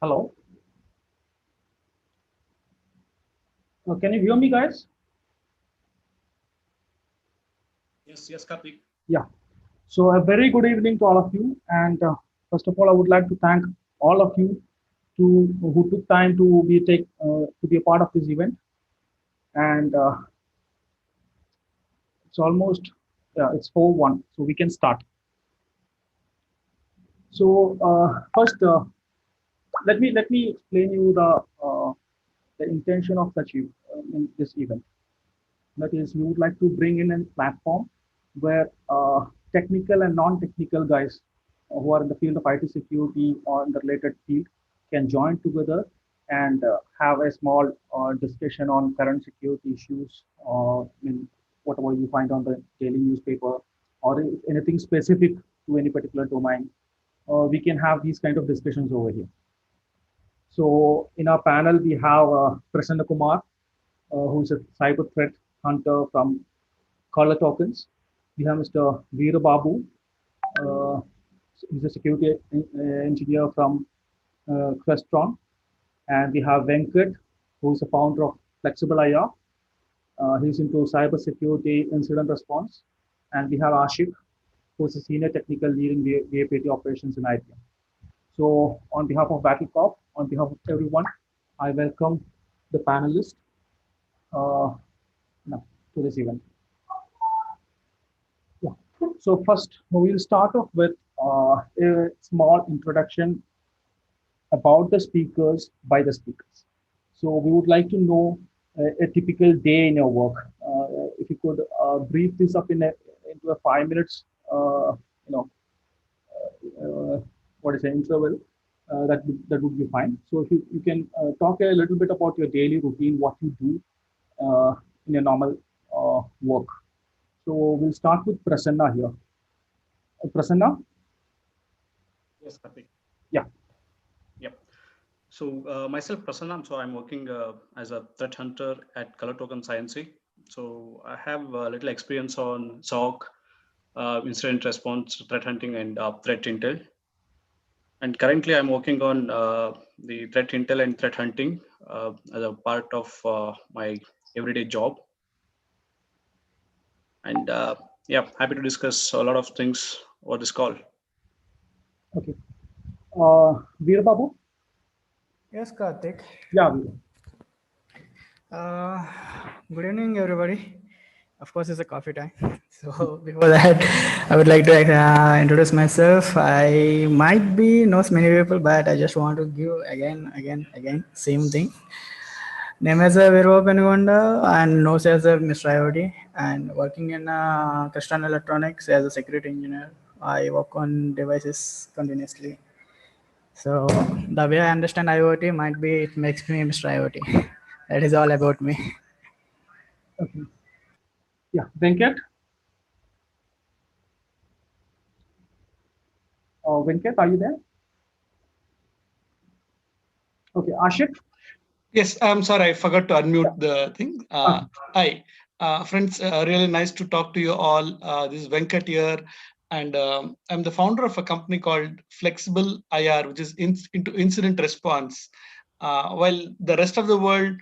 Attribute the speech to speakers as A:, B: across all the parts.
A: Hello. Can you hear me, guys?
B: Yes, Karthik.
A: Yeah. So a very good evening to all of you. And first of all, I would like to thank all of you who took time to be a part of this event. And it's almost it's 4:01, so we can start. So first, let me explain you the intention of in this event. That is, we would like to bring in a platform where technical and non-technical guys who are in the field of IT security or in the related field can join together and have a small discussion on current security issues, whatever you find on the daily newspaper, or if anything specific to any particular domain. We can have these kind of discussions over here. So in our panel, we have Prasannakumar, who is a cyber threat hunter from ColorTokens. We have Mr. Veerababu. He's a security engineer from Crestron. And we have Venkat, who is a founder of Flexible IR. He's into cybersecurity incident response. And we have Ashiq, who is a senior technical lead in VAPT operations in IBM. So on behalf of Wattlecorp, on behalf of everyone, I welcome the panelists to this event. Yeah. So first, we'll start off with a small introduction about the speakers by the speakers. So we would like to know a typical day in your work. If you could brief this up into a 5 minutes, interval, that would be fine. So if you can talk a little bit about your daily routine, what you do in your normal work. So we'll start with Prasanna here. Prasanna?
B: Yes, Karthik.
A: Yeah.
B: Yep. So myself, Prasanna, so I'm working as a threat hunter at ColorTokens INC. So I have a little experience on SOC, incident response, threat hunting, and threat intel. And currently, I'm working on the threat intel and threat hunting as a part of my everyday job. And yeah, happy to discuss a lot of things over this call.
A: Okay. Veerababu?
C: Yes, Karthik.
A: Yeah.
C: Good evening, everybody. Of course, it's a coffee time. So before that, I would like to introduce myself. I might be knows many people, but I just want to give again, same thing. Name as a Veerababu Penugonda and knows as a Mr.IoT and working in Crestron Electronics as a security engineer. I work on devices continuously. So the way I understand IoT might be it makes me Mr. IoT. That is all about me.
A: Okay. Yeah. Venkat? Venkat, are you there? Okay. Ashiq?
D: Yes, I'm sorry, I forgot to unmute the thing. Hi, friends, really nice to talk to you all. This is Venkat here, and I'm the founder of a company called Flexible IR, which is into incident response. While the rest of the world,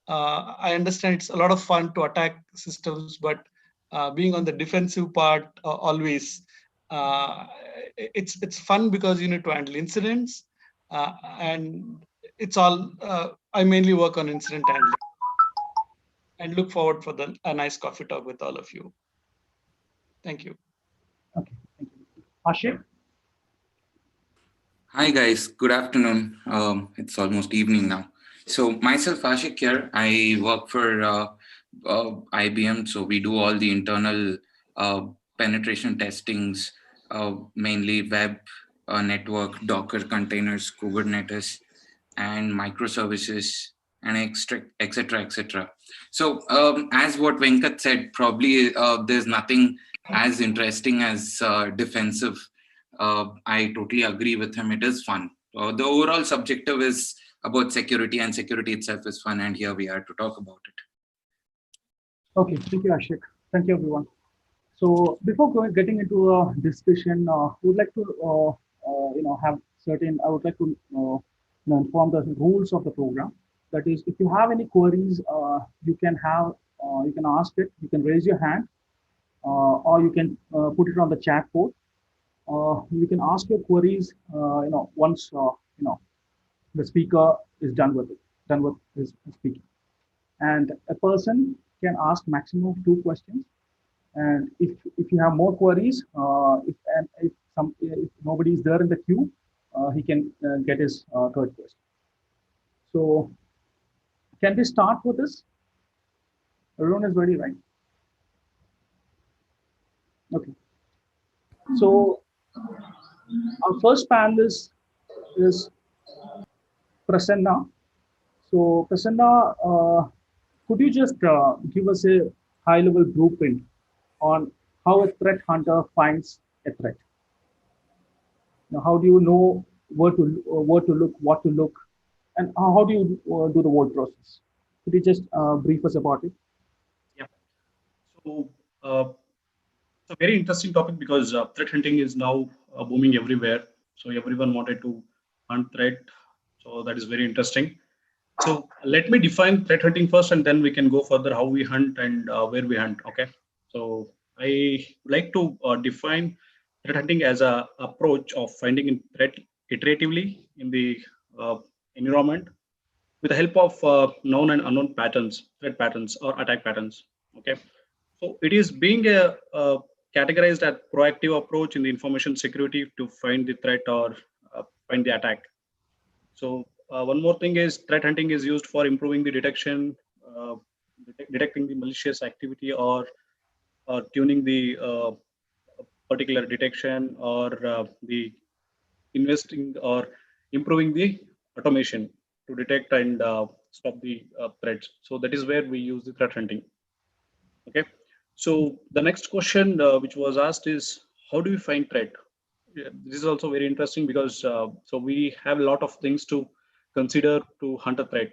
D: I understand it's a lot of fun to attack systems, but being on the defensive part always, it's fun because you need to handle incidents, and it's all. I mainly work on incident handling, and look forward for a nice coffee talk with all of you. Thank you.
A: Okay. Thank you. Ashiq?
E: Hi guys, good afternoon. It's almost evening now. So myself, Ashiq here. I work for IBM. So we do all the internal penetration testings, mainly web, network, Docker containers, Kubernetes, and microservices, and etc. etc. So as what Venkat said, probably there's nothing as interesting as defensive. I totally agree with him. It is fun. The overall subjective is about security, and security itself is fun. And here we are to talk about it.
A: Okay. Thank you, Ashiq. Thank you, everyone. So before getting into a discussion, we would like to, have certain. I would like to inform the rules of the program. That is, if you have any queries, you can ask it. You can raise your hand, or you can put it on the chat board. You can ask your queries, once the speaker is done with his speaking. And a person can ask maximum of 2 questions. And if you have more queries, if nobody is there in the queue, he can get his third question. So can we start with this? Everyone is ready, right? Okay. So our first panelist is Prasanna. So Prasanna, could you just give us a high-level blueprint on how a threat hunter finds a threat? Now, how do you know where to look, what to look, and how do you do the whole process? Could you just brief us about it?
B: Yeah. So it's a very interesting topic because threat hunting is now booming everywhere. So everyone wanted to hunt threat. So that is very interesting. So let me define threat hunting first, and then we can go further how we hunt and where we hunt. Okay. So I like to define threat hunting as a approach of finding a threat iteratively in the environment with the help of known and unknown patterns, threat patterns or attack patterns. Okay. So it is being a categorized as proactive approach in the information security to find the threat or find the attack. So one more thing is threat hunting is used for improving the detection, detecting the malicious activity, or tuning the particular detection, or the investing or improving the automation to detect and stop the threats. So that is where we use the threat hunting. Okay. So the next question which was asked is, how do we find threat? Yeah, this is also very interesting because so we have a lot of things to consider to hunt a threat.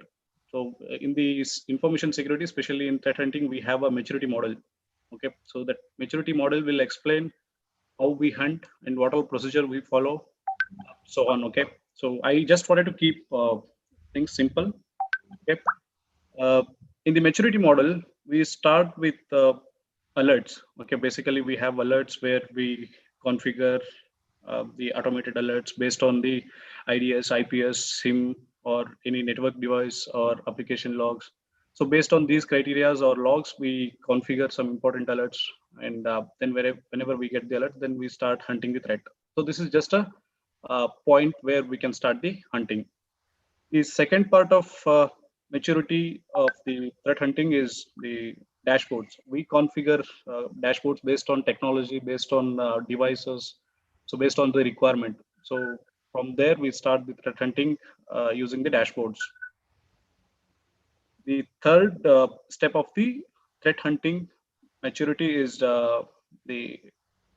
B: So in the information security, especially in threat hunting, we have a maturity model. Okay, so that maturity model will explain how we hunt and what all procedure we follow, so on. Okay, so I just wanted to keep things simple. Okay, uh, in the maturity model, we start with alerts. Okay, basically we have alerts where we configure the automated alerts based on the IDS, IPS, SIM, or any network device or application logs. So based on these criterias or logs, we configure some important alerts, and then whenever we get the alert, then we start hunting the threat. So this is just a point where we can start the hunting. The second part of maturity of the threat hunting is the dashboards. We configure dashboards based on technology, based on devices, so based on the requirement. So from there, we start the threat hunting using the dashboards. The third step of the threat hunting maturity is the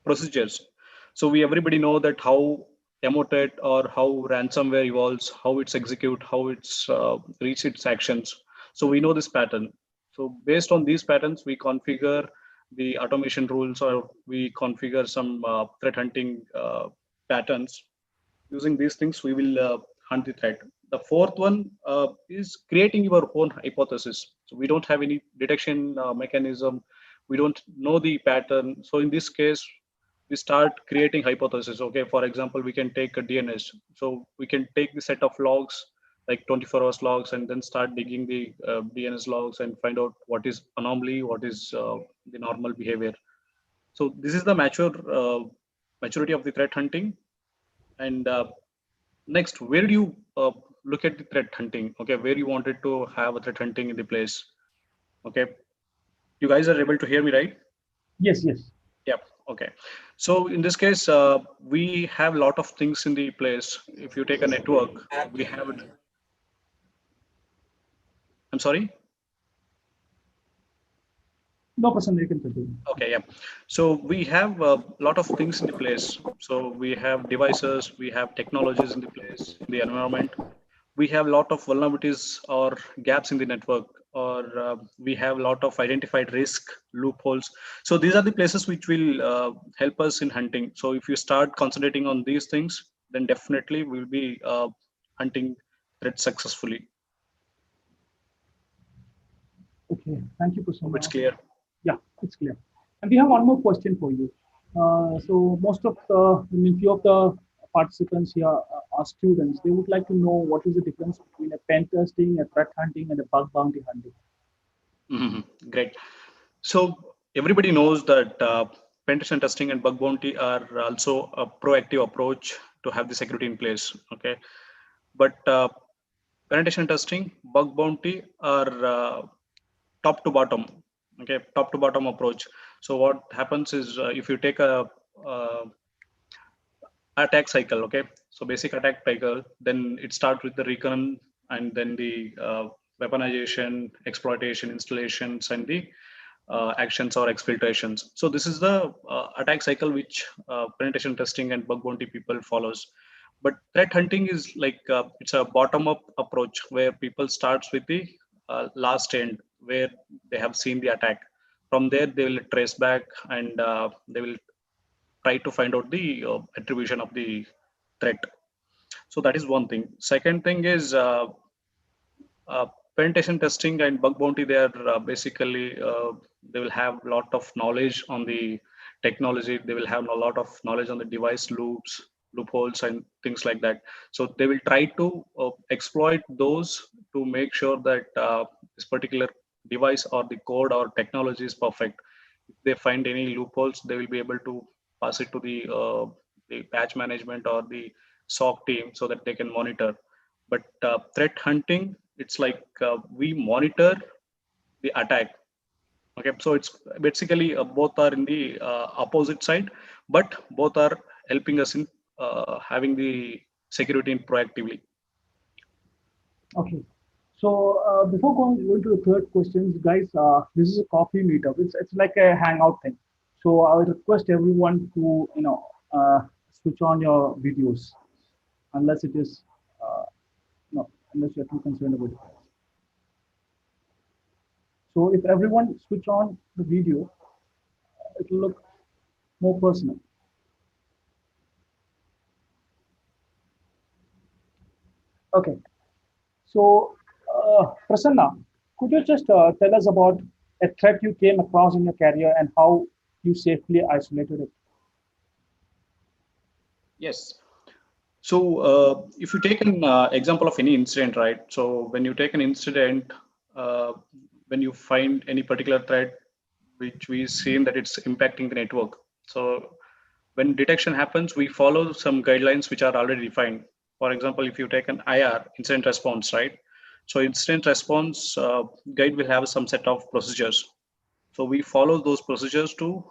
B: procedures. So everybody know that how emotet or how ransomware evolves, how it's execute, how it's reach its actions. So we know this pattern. So based on these patterns, we configure the automation rules, or we configure some threat hunting patterns. Using these things, we will hunt the threat. The fourth one is creating your own hypothesis. So we don't have any detection mechanism. We don't know the pattern. So in this case, we start creating hypotheses. Okay, for example, we can take a DNS. So we can take the set of logs, like 24 hours logs, and then start digging the DNS logs and find out what is anomaly, what is the normal behavior. So this is the maturity of the threat hunting. And next, where do you look at the threat hunting? Okay, where you wanted to have a threat hunting in the place? Okay, you guys are able to hear me, right?
A: Yes, yes.
B: Yeah. Okay. So in this case, we have a lot of things in the place. If you take a network, we have. I'm sorry.
A: No, Prasanna, you can continue.
B: Okay, yeah. So we have a lot of things in the place. So we have devices, we have technologies in the place, in the environment. We have a lot of vulnerabilities or gaps in the network, or we have a lot of identified risk loopholes. So these are the places which will help us in hunting. So if you start concentrating on these things, then definitely we'll be hunting threat successfully.
A: Okay, thank you, Prasanna.
B: Hope it's clear.
A: Yeah, it's clear. And we have one more question for you. So most of the, I mean, few of the participants here are students. They would like to know what is the difference between a pen testing, a threat hunting, and a bug bounty hunting.
B: Great. So everybody knows that penetration testing and bug bounty are also a proactive approach to have the security in place. Okay, but penetration testing, bug bounty are top to bottom. Okay, top to bottom approach. So what happens is if you take a attack cycle, okay, so basic attack cycle, then it starts with the recon and then the weaponization, exploitation, installations, and the actions or exfiltrations. So this is the attack cycle which penetration testing and bug bounty people follows. But threat hunting is like it's a bottom-up approach where people starts with the last end where they have seen the attack. From there, they will trace back and they will try to find out the attribution of the threat. So that is one thing. Second thing is penetration testing and bug bounty. They are basically they will have a lot of knowledge on the technology. They will have a lot of knowledge on the device loops, loopholes, and things like that. So they will try to exploit those to make sure that this particular device or the code or technology is perfect. If they find any loopholes, they will be able to pass it to the patch management or the SOC team so that they can monitor. But threat hunting, it's like we monitor the attack. Okay, so it's basically both are in the opposite side, but both are helping us in having the security in proactively.
A: Okay. So before going to the third questions, guys, this is a coffee meetup. It's like a hangout thing. So I would request everyone to switch on your videos, unless it is no, unless you're too concerned about it. So if everyone switch on the video, it will look more personal. Okay. So Prasanna, could you just tell us about a threat you came across in your career and how you safely isolated it?
B: Yes. So if you take an example of any incident, right? So when you take an incident, when you find any particular threat, which we've seen that it's impacting the network. So when detection happens, we follow some guidelines which are already defined. For example, if you take an IR, incident response, right? So incident response guide will have some set of procedures. So we follow those procedures to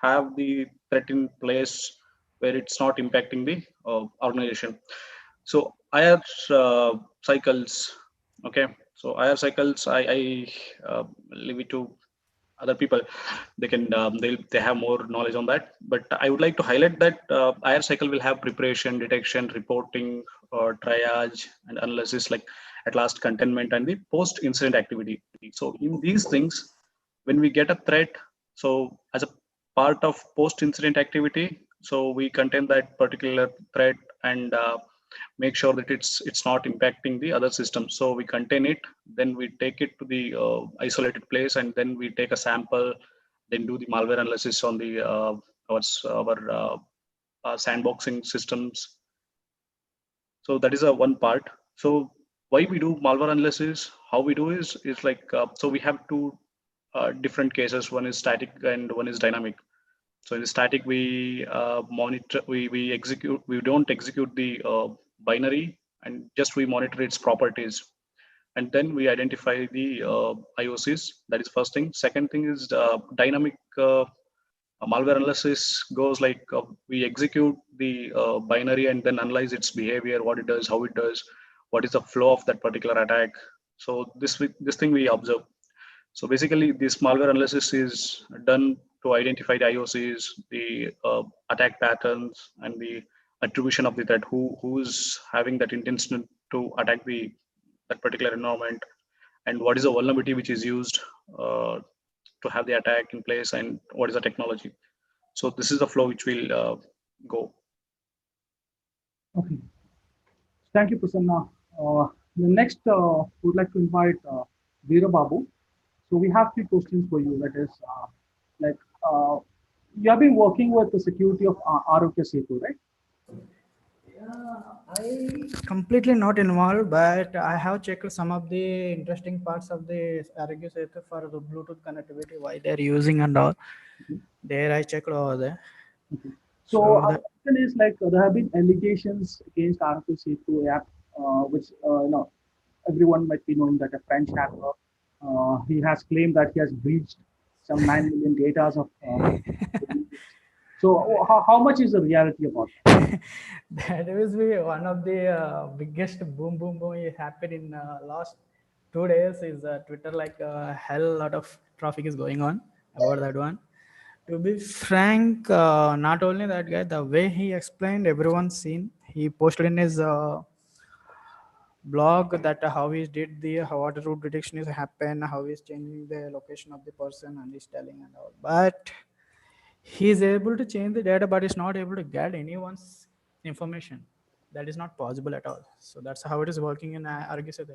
B: have the threat in place where it's not impacting the organization. So IR cycles, okay. So IR cycles, I leave it to other people. They can they have more knowledge on that. But I would like to highlight that IR cycle will have preparation, detection, reporting, or triage, and analysis, like at last containment and the post incident activity. So in these things, when we get a threat, so as a part of post incident activity, so we contain that particular threat and make sure that it's not impacting the other systems. So we contain it, then we take it to the isolated place, and then we take a sample, then do the malware analysis on the our sandboxing systems. So that is a one part. So why we do malware analysis, how we do is like so we have two different cases. One is static and one is dynamic. So in the static, we monitor, we execute, we don't execute the binary, and just we monitor its properties. And then we identify the IOCs. That is first thing. Second thing is dynamic malware analysis goes like we execute the binary and then analyze its behavior, what it does, how it does, what is the flow of that particular attack. So this thing we observe. So basically, this malware analysis is done to identify the IOCs, the attack patterns, and the attribution of the threat. Who's having that intention to attack that particular environment, and what is the vulnerability which is used to have the attack in place, and what is the technology. So this is the flow which will go.
A: Okay. Thank you, Prasanna. The next, would like to invite Veerababu. So we have three questions for you. That is, like, uh, you have been working with the security of Arogya Setu, right?
C: I completely not involved, but I have checked some of the interesting parts of the Arroyo Setu for the Bluetooth connectivity, why they're using and all.
A: Okay.
C: There I checked over there.
A: Okay. So
C: So
A: our question is like there have been allegations against Arogya Setu app, which everyone might be knowing that a French hacker, he has claimed that he has breached some 9 million data of so how much is the reality about that?
C: that was be one of the biggest boom it happened in last 2 days is Twitter, like a hell lot of traffic is going on about that one. To be frank, not only that guy, the way he explained everyone's seen, he posted in his blog that how he did the how what route detection is happen, how he's changing the location of the person and he's telling and all. But he's able to change the data, but he's not able to get anyone's information. That is not possible at all. So that's how it is working in Argus app.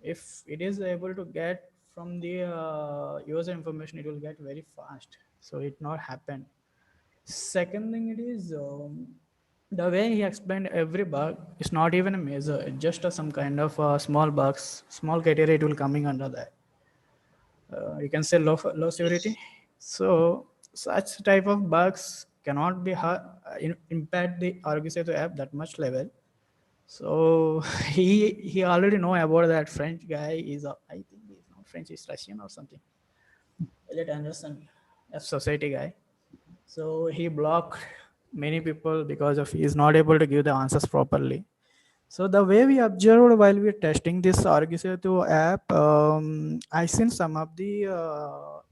C: If it is able to get from the user information, it will get very fast. So it not happen. Second thing it is the way he explained every bug is not even a measure. It's just some kind of small bugs, small criteria it will coming under that. You can say low severity. So such type of bugs cannot be impact the Argus app that much level. So he already know about that French guy is I think he's not French, he's Russian or something. Elliot Anderson, a society guy. So he blocked many people because of he is not able to give the answers properly. So the way we observed while we were testing this Argisetu app, I seen some of the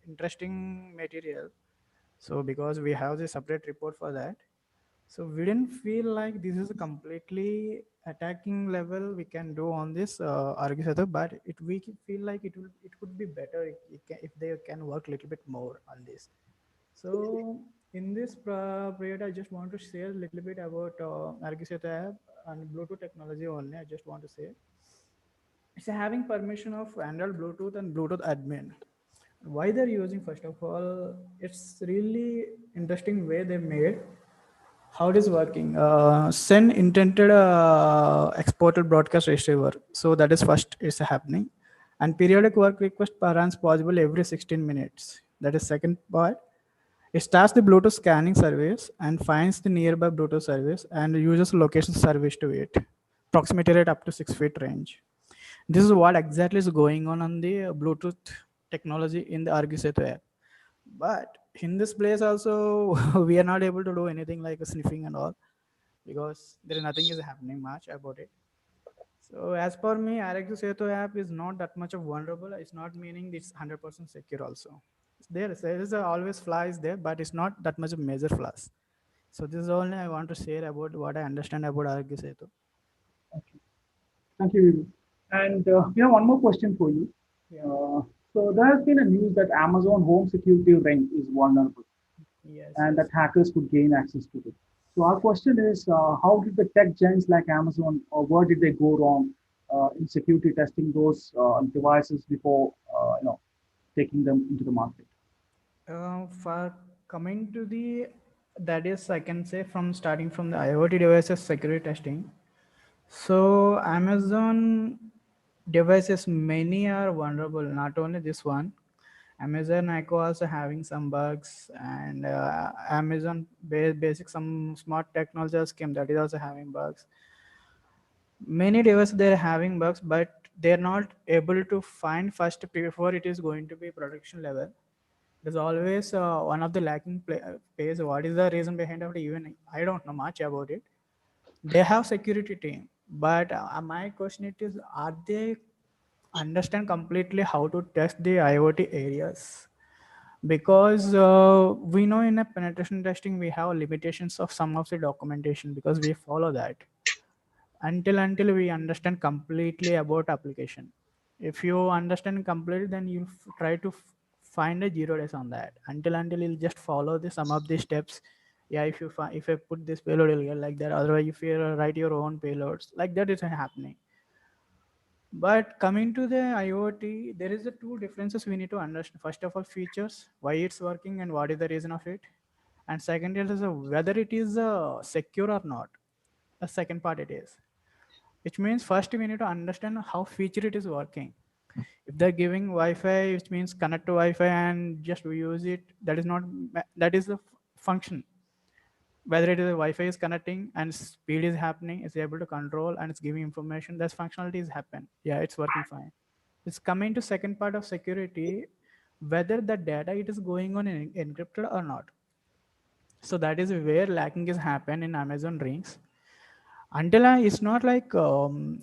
C: interesting material. So because we have the separate report for that, so we didn't feel like this is a completely attacking level we can do on this Argisetu, but we feel like it could be better if they can work a little bit more on this. So in this period, I just want to share a little bit about Argiseta app and Bluetooth technology only. I just want to say it's having permission of Android Bluetooth and Bluetooth admin. Why they're using, first of all, it's really interesting way they made. How it is working? Send intended exported broadcast receiver. So that is first is happening, and periodic work request runs possible every 16 minutes. That is second part. It starts the Bluetooth scanning service and finds the nearby Bluetooth service and uses location service to it. Proximity rate up to 6 feet range. This is what exactly is going on the Bluetooth technology in the Argiseto app. But in this place also, we are not able to do anything like a sniffing and all because there is nothing is happening much about it. So as per me, Argiseto app is not that much of vulnerable. It's not meaning it's 100% secure also. There is always flaws there, but it's not that much of major flaws. So this is only I want to share about what I understand about Argya Setu.
A: Okay. Thank you, Viru. And we have one more question for you. So there has been a news that Amazon Home Security Ring is vulnerable
C: Yes,
A: and
C: yes.
A: that hackers could gain access to it. So our question is, how did the tech giants like Amazon, or where did they go wrong in security testing those devices before taking them into the market?
C: For coming to the, that is I can say from starting from the IoT devices security testing. So Amazon devices many are vulnerable. Not only this one, Amazon Echo also having some bugs, and Amazon basic some smart technology scheme that is also having bugs. Many devices they're having bugs, but they're not able to find first before it is going to be production level. There's always one of the lacking pays. What is the reason behind it? Even I don't know much about it. They have security team, but my question it is: are they understand completely how to test the IoT areas? Because we know in a penetration testing we have limitations of some of the documentation because we follow that until we understand completely about application. If you understand completely, then you try to find a 0 days on that. Until you'll just follow the some of the steps. Yeah, if you if I put this payload, you'll get like that. Otherwise, if you write your own payloads, like that is happening. But coming to the IoT, there is the two differences we need to understand. First of all, features, why it's working and what is the reason of it. And second is whether it is secure or not. The second part it is. Which means first we need to understand how feature it is working. If they're giving Wi-Fi, which means connect to Wi-Fi and just use it, that is not, that is the function. Whether it is a Wi-Fi is connecting and speed is happening, it's able to control and it's giving information, that's functionality is happen. Yeah, it's working fine. It's coming to second part of security, whether the data it is going on encrypted or not. So that is where lacking is happen in Amazon rings. Until it's not like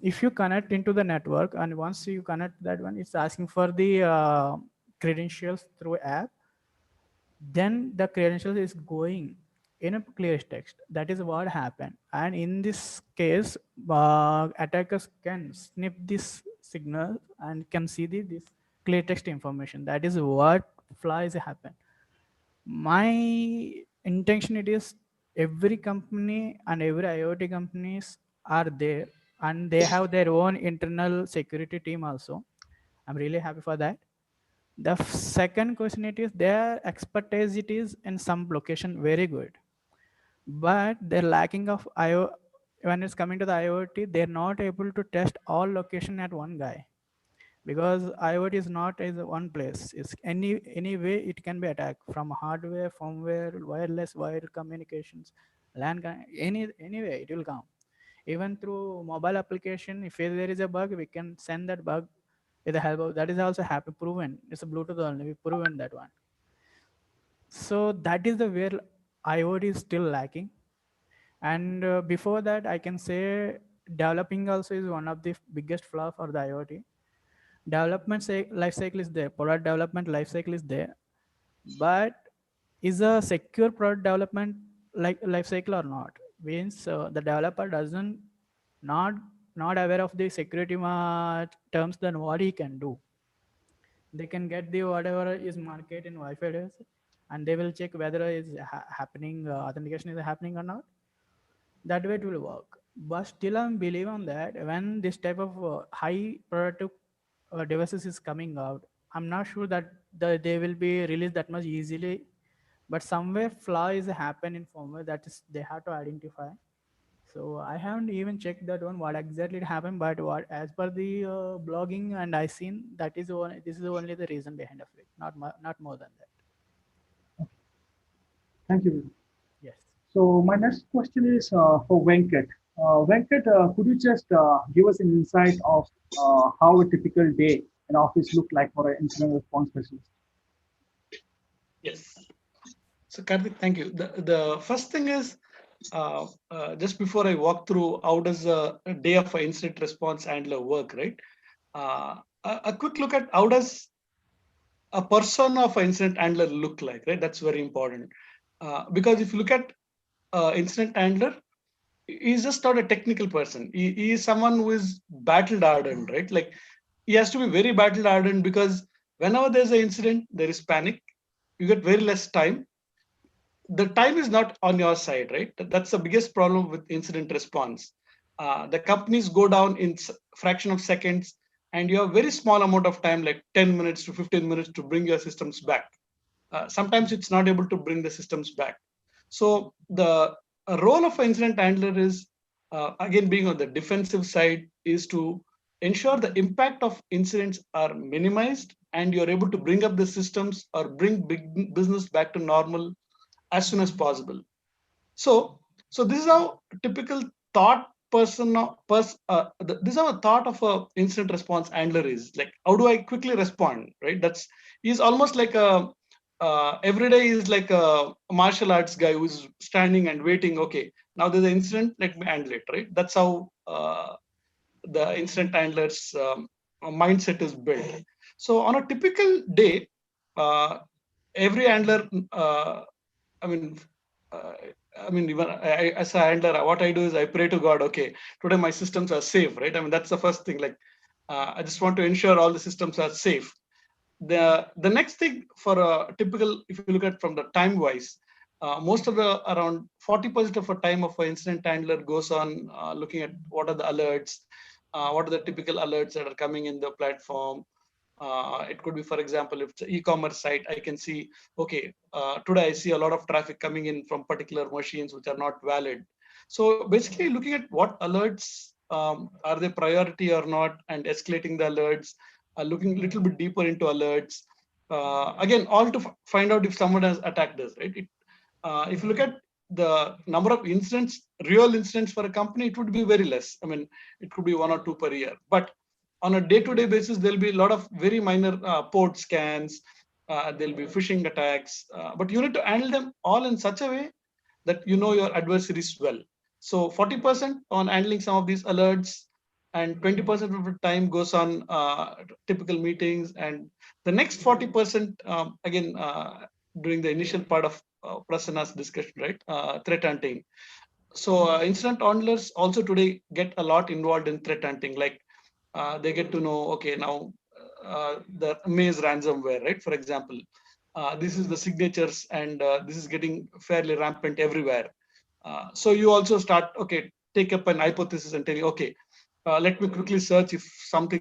C: if you connect into the network and once you connect that one, it's asking for the credentials through app, then the credentials is going in a clear text. That is what happened. And in this case, attackers can snip this signal and can see this clear text information. That is what flies happen. My intention it is every company and every IoT companies are there and they have their own internal security team also. I'm really happy for that. The second question it is their expertise it is in some location very good, but they're lacking of IO. When it's coming to the IoT, they're not able to test all location at one guy because IoT is not is one place. It's any way it can be attacked from hardware, firmware, wireless, wire communications, LAN, anyway it will come. Even through mobile application, if there is a bug, we can send that bug with the help of that is also happy proven. It's a Bluetooth only. We proven that one. So that is the where IoT is still lacking. And before that, I can say developing also is one of the biggest flaw for the IoT. Development life cycle is there, product development life cycle is there, but is a secure product development like life cycle or not? Means the developer doesn't not not aware of the security terms, then what he can do. They can get the whatever is market in Wi-Fi days, and they will check whether is happening authentication is happening or not. That way it will work. But still I'm believe on that when this type of high productive devices is coming out, I'm not sure that they will be released that much easily, but somewhere flaw is happen in firmware that is they have to identify. So I haven't even checked that one what exactly happened, but what as per the blogging and I seen that is one, this is only the reason behind of it, not more than that.
A: Thank you.
C: Yes.
A: So my next question is for Venkat. Venkat, could you just give us an insight of how a typical day in office look like for an incident response specialist?
D: Yes. So Karthik, thank you. The first thing is, just before I walk through how does a day of an incident response handler work, right? A quick look at how does a persona of an incident handler look like, right? That's very important. Because if you look at incident handler, he's just not a technical person. He is someone who is battle hardened, right? Like he has to be very battle hardened because whenever there's an incident, there is panic. You get very less time. The time is not on your side, right? That's the biggest problem with incident response. The companies go down in fraction of seconds, and you have very small amount of time, like 10 minutes to 15 minutes to bring your systems back. Sometimes it's not able to bring the systems back. So the role of an incident handler is, again, being on the defensive side, is to ensure the impact of incidents are minimized and you're able to bring up the systems or bring big business back to normal as soon as possible. So this is how typical thought person, this is how a thought of a incident response handler is. Like, how do I quickly respond, right? He's almost like a, every day is like a martial arts guy who's standing and waiting. Okay, now there's an incident, let me handle it, right? That's how the incident handler's mindset is built. So on a typical day, every handler, even as a handler, what I do is I pray to God, okay, today my systems are safe, right? I mean, that's the first thing. Like, I just want to ensure all the systems are safe. The next thing for a typical, if you look at from the time wise, most of the around 40% of a time of an incident handler goes on looking at what are the alerts, what are the typical alerts that are coming in the platform. It could be, for example, if it's an e-commerce site, I can see, okay, today I see a lot of traffic coming in from particular machines which are not valid. So basically looking at what alerts, are they priority or not, and escalating the alerts, looking a little bit deeper into alerts. Again, all to find out if someone has attacked us, right? If you look at the number of incidents, real incidents for a company, it would be very less. I mean, it could be 1 or 2 per year. But on a day-to-day basis, there'll be a lot of very minor port scans. There'll be phishing attacks. But you need to handle them all in such a way that you know your adversaries well. So 40% on handling some of these alerts, and 20% of the time goes on typical meetings, and the next 40% again during the initial part of Prasanna's discussion, right? Threat hunting. So incident handlers also today get a lot involved in threat hunting. Like they get to know, okay, now the Maze ransomware, right? For example, this is the signatures, and this is getting fairly rampant everywhere. So you also start, okay, take up an hypothesis and tell you, okay, let me quickly search if something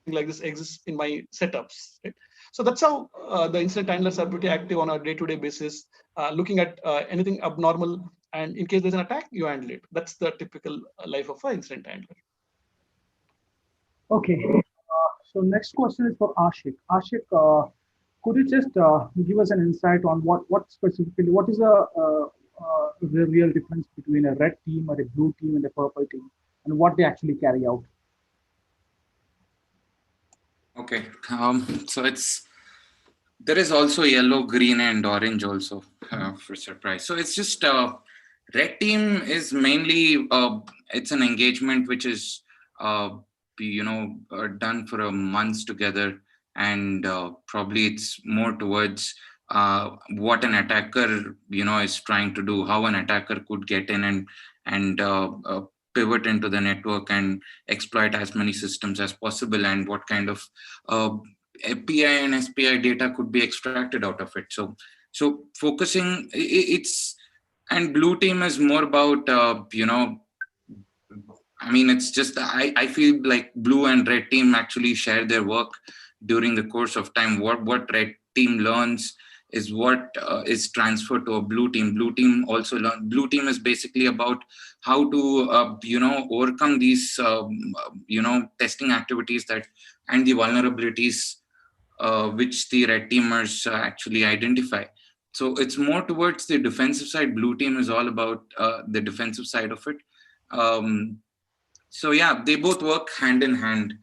D: like this exists in my setups. Right? So that's how the incident handlers are pretty active on a day-to-day basis, looking at anything abnormal, and in case there's an attack, you handle it. That's the typical life of an incident handler.
A: Okay. So next question is for Ashiq. Ashiq, could you just give us an insight on what specifically, what is the real difference between a red team or a blue team and a purple team, and what they actually carry out?
E: Okay, so there is also yellow, green, and orange also for surprise. So it's just red team is mainly it's an engagement which is done for a month together, and probably it's more towards what an attacker is trying to do, how an attacker could get in and pivot into the network and exploit as many systems as possible, and what kind of API and SPI data could be extracted out of it. So focusing and blue team is more about I mean, it's just I feel like blue and red team actually share their work during the course of time. What red team learns is what is transferred to a blue team. Blue team also learn. Blue team is basically about how to overcome these testing activities and the vulnerabilities which the red teamers actually identify. So it's more towards the defensive side. Blue team is all about the defensive side of it. So yeah, they both work hand in hand.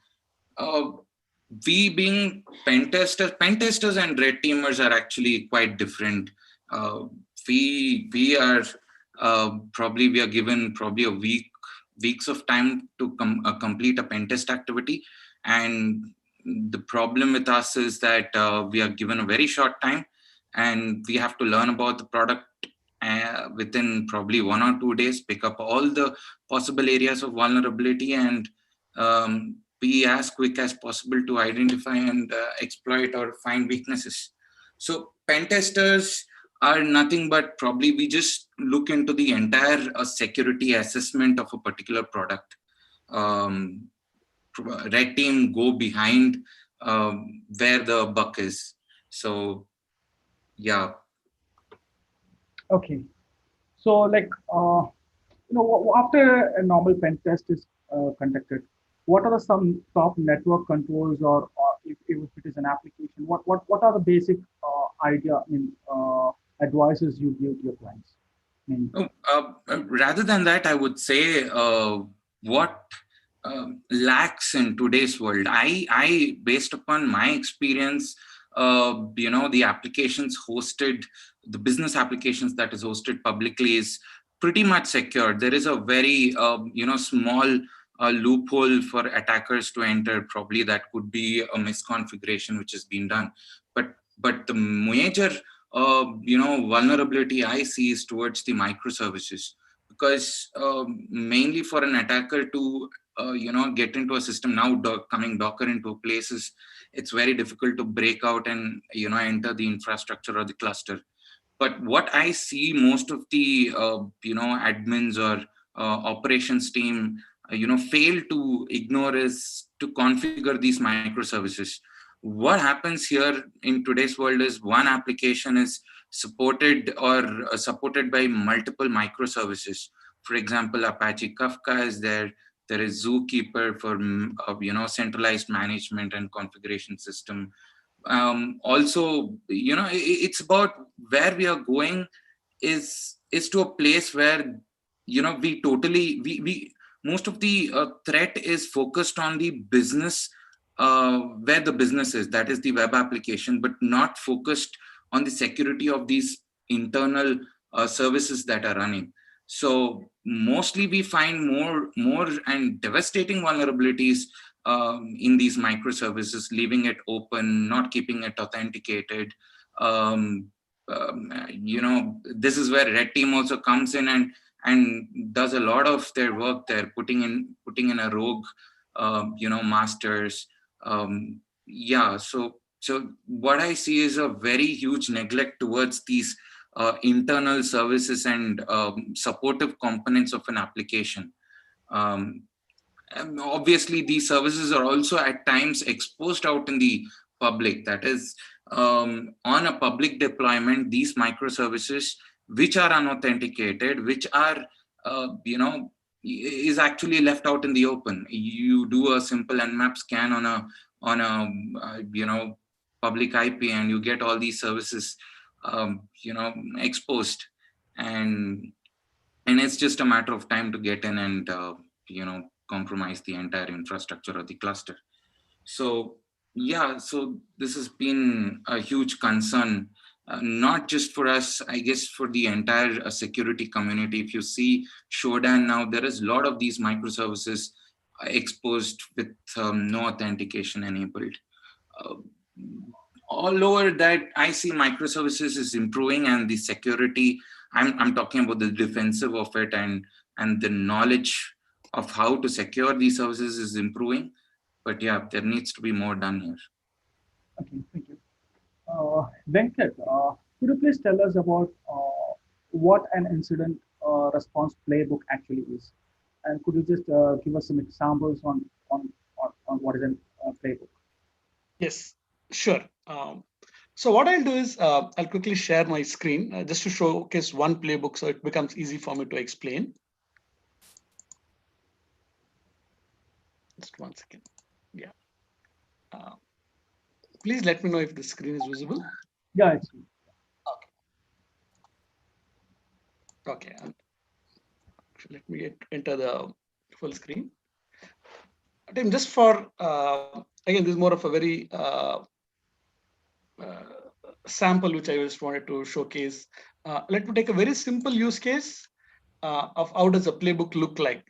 E: We being pen testers and red teamers are actually quite different. We are given probably weeks of time to complete a pen test activity, and the problem with us is that we are given a very short time, and we have to learn about the product within probably 1 or 2 days, pick up all the possible areas of vulnerability, and be as quick as possible to identify and exploit or find weaknesses. So pen testers are nothing but probably we just look into the entire security assessment of a particular product. Red team go behind where the buck is. So yeah.
A: Okay. So like, after a normal pen test is conducted, what are some top network controls, or if it is an application, what are the basic advices you give to your clients?
E: Rather than that, I would say what lacks in today's world. I based upon my experience, the applications hosted, the business applications that is hosted publicly is pretty much secure. There is a very small loophole for attackers to enter. Probably that could be a misconfiguration which has been done, but the major vulnerability I see is towards the microservices, because mainly for an attacker to get into a system now, coming Docker into places, it's very difficult to break out and enter the infrastructure or the cluster. But what I see most of the admins or operations team, fail to ignore is to configure these microservices. What happens here in today's world is one application is supported or supported by multiple microservices. For example, Apache Kafka is there. There is Zookeeper for centralized management and configuration system. Also, it's about where we are going is to a place where we most of the threat is focused on the business, where the business is, that is the web application, but not focused on the security of these internal services that are running. So mostly we find more and devastating vulnerabilities in these microservices, leaving it open, not keeping it authenticated. This is where red team also comes in and does a lot of their work there, putting in a rogue masters. So what I see is a very huge neglect towards these internal services and supportive components of an application. And obviously these services are also at times exposed out in the public. That is, on a public deployment, these microservices which are unauthenticated, which are is actually left out in the open. You do a simple nmap scan on a public IP and you get all these services exposed, and it's just a matter of time to get in and compromise the entire infrastructure of the cluster. So yeah, so this has been a huge concern, not just for us, I guess for the entire security community. If you see Shodan now, there is a lot of these microservices exposed with no authentication enabled. All over that, I see microservices is improving, and the security, I'm talking about the defensive of it, and the knowledge of how to secure these services is improving. But yeah, there needs to be more done here.
A: Okay, thank you. Venkat, could you please tell us about what an incident response playbook actually is? And could you just give us some examples on what is a playbook?
D: Yes, sure. So what I'll do is I'll quickly share my screen just to showcase one playbook so it becomes easy for me to explain. Just 1 second. Yeah. Please let me know if the screen is visible.
A: Yeah, it's
D: okay. Let me enter the full screen. Tim, just for again, this is more of a very sample which I just wanted to showcase. Let me take a very simple use case of how does a playbook look like.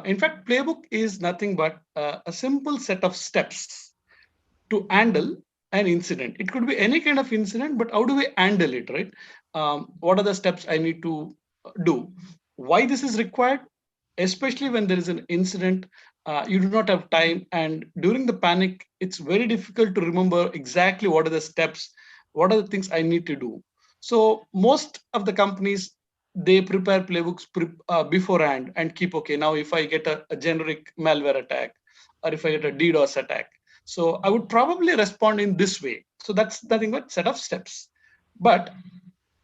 D: In fact, playbook is nothing but a simple set of steps to handle an incident. It could be any kind of incident, but how do we handle it, right? What are the steps I need to do? Why this is required? Especially when there is an incident, you do not have time, and during the panic, it's very difficult to remember exactly what are the steps, what are the things I need to do. So most of the companies, they prepare playbooks beforehand and keep, okay, now if I get a generic malware attack, or if I get a DDoS attack, so I would probably respond in this way. So that's nothing but set of steps. But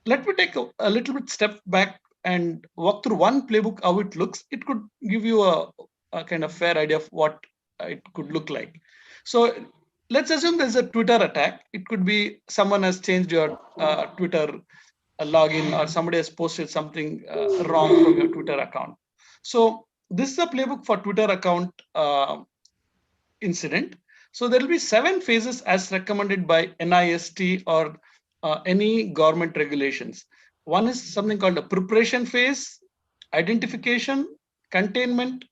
D: let me take a little bit step back and walk through one playbook, how it looks. It could give you a kind of fair idea of what it could look like. So let's assume there's a Twitter attack. It could be someone has changed your Twitter login, or somebody has posted something wrong from your Twitter account. So this is a playbook for Twitter account incident. So there will be 7 phases as recommended by NIST or any government regulations. One is something called a preparation phase, identification, containment,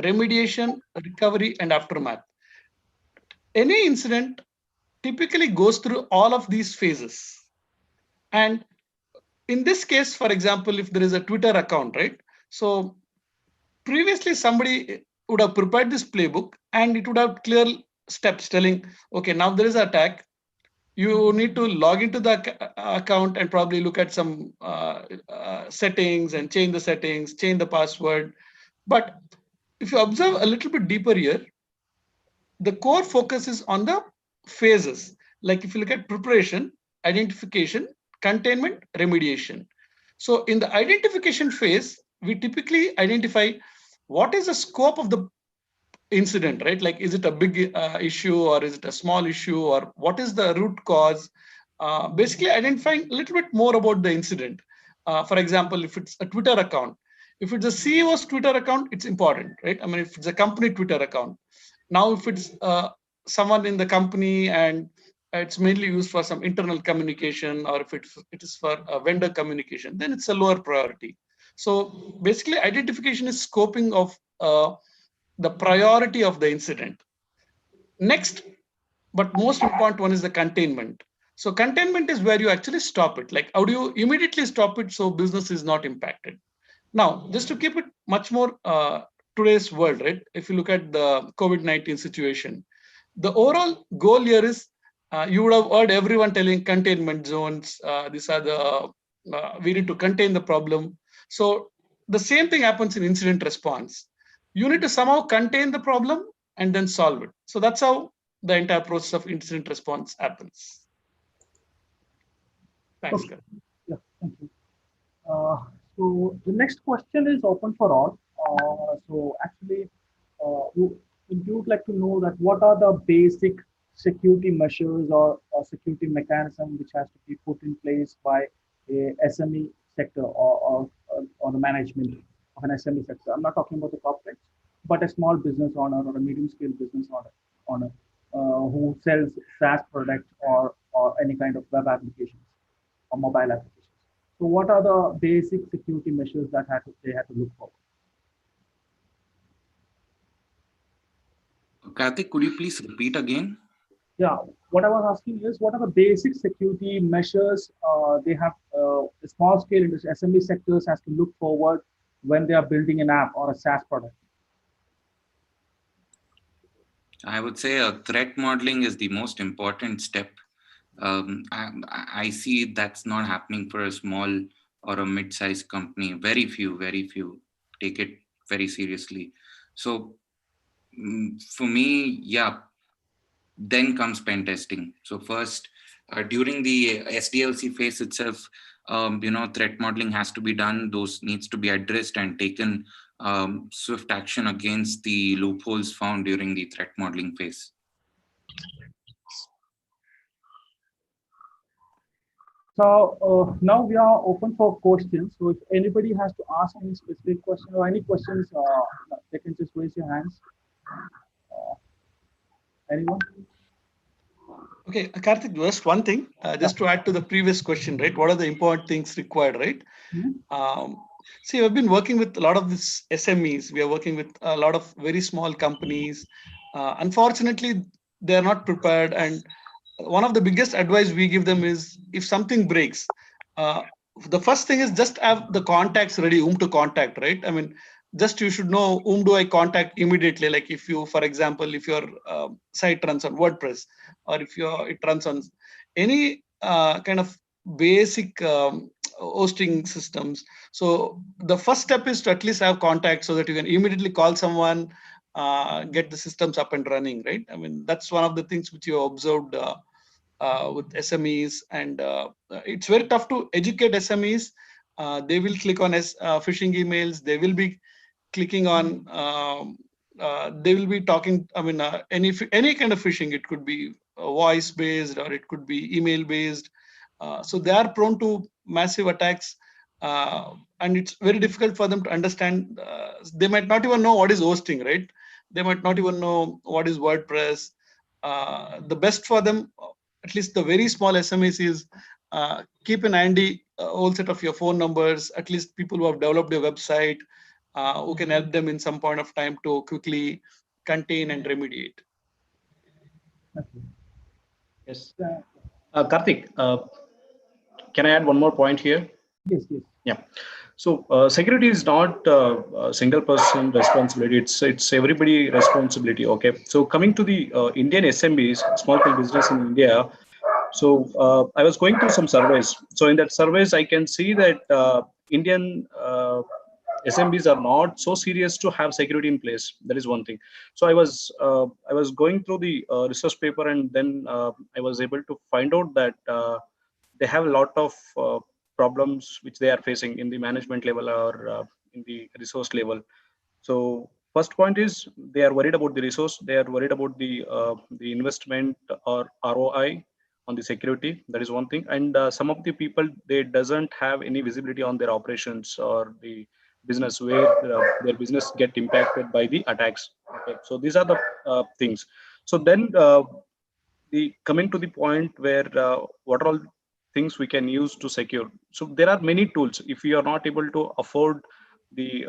D: remediation, recovery, and aftermath. Any incident typically goes through all of these phases. And in this case, for example, if there is a Twitter account, right? So previously somebody would have prepared this playbook and it would have clear steps telling, okay, now there is an attack. you need to log into the account and probably look at some settings and change the settings, change the password. But if you observe a little bit deeper here, the core focus is on the phases. Like if you look at preparation, identification, containment, remediation. So in the identification phase, we typically identify what is the scope of the incident, right? Like, is it a big issue or is it a small issue, or what is the root cause? Basically identifying a little bit more about the incident. For example, if it's a Twitter account, if it's a CEO's Twitter account, it's important, right? I mean, if it's a company Twitter account. Now, if it's someone in the company and it's mainly used for some internal communication, or if it is for vendor communication, then it's a lower priority. So basically, identification is scoping of the priority of the incident. Next, but most important one is the containment. So containment is where you actually stop it. Like, how do you immediately stop it so business is not impacted? Now, just to keep it much more today's world, right? If you look at the COVID-19 situation, the overall goal here is you would have heard everyone telling containment zones. These are the we need to contain the problem. So the same thing happens in incident response. You need to somehow contain the problem and then solve it. So that's how the entire process of incident response happens. Thanks,
A: Okay. Yeah, thank you. So the next question is open for all. So actually, we would like to know that what are the basic security measures or security mechanism which has to be put in place by a SME sector or the management of an SME sector. I'm not talking about the corporate, but a small business owner or a medium-scale business owner who sells SaaS products or any kind of web applications or mobile applications. So what are the basic security measures that they have to look for?
E: Karthik, could you please repeat again?
A: Yeah, what I was asking is, what are the basic security measures they have, the small scale industry, SME sectors has to look forward when they are building an app or a SaaS product?
E: I would say threat modeling is the most important step. I see that's not happening for a small or a mid-sized company. Very few take it very seriously. So for me, yeah, then comes pen testing. So first, during the SDLC phase itself, threat modeling has to be done. Those needs to be addressed and taken swift action against the loopholes found during the threat modeling phase.
A: So now we are open for questions. So if anybody has to ask any specific question or any questions, they can just raise your hands. Anyone?
D: Okay, Karthik, just one thing, just to add to the previous question, right? What are the important things required, right? Mm-hmm. See, we've been working with a lot of these SMEs. We are working with a lot of very small companies. Unfortunately, they're not prepared. And one of the biggest advice we give them is, if something breaks, the first thing is just have the contacts ready, whom to contact, right? I mean, just you should know whom do I contact immediately. Like if you, for example, if your site runs on WordPress, or if it runs on any kind of basic hosting systems. So the first step is to at least have contacts so that you can immediately call someone, get the systems up and running, right? I mean, that's one of the things which you observed with SMEs, and it's very tough to educate SMEs. They will click on phishing emails. They will be clicking on, they will be talking, I mean, any kind of phishing. It could be voice based or it could be email based. So they are prone to massive attacks, and it's very difficult for them to understand. They might not even know what is hosting, right? They might not even know what is WordPress. The best for them, at least the very small SMEs, is keep an handy whole set of your phone numbers, at least people who have developed a website, who can help them in some point of time to quickly contain and remediate.
A: Okay.
B: Yes. Karthik, can I add one more point here?
A: Yes, yes.
B: Yeah. So security is not a single person responsibility. It's everybody responsibility. Okay. So coming to the Indian SMBs, small scale business in India. So I was going through some surveys. So in that surveys, I can see that Indian SMBs are not so serious to have security in place. That is one thing. So I was going through the research paper, and then I was able to find out that they have a lot of problems which they are facing in the management level or in the resource level. So first point is they are worried about the resource. They are worried about the investment or ROI on the security. That is one thing. And some of the people, they doesn't have any visibility on their operations or the business, where their business get impacted by the attacks. Okay, so these are the things. So then the coming to the point where what are all things we can use to secure. So there are many tools. If you are not able to afford the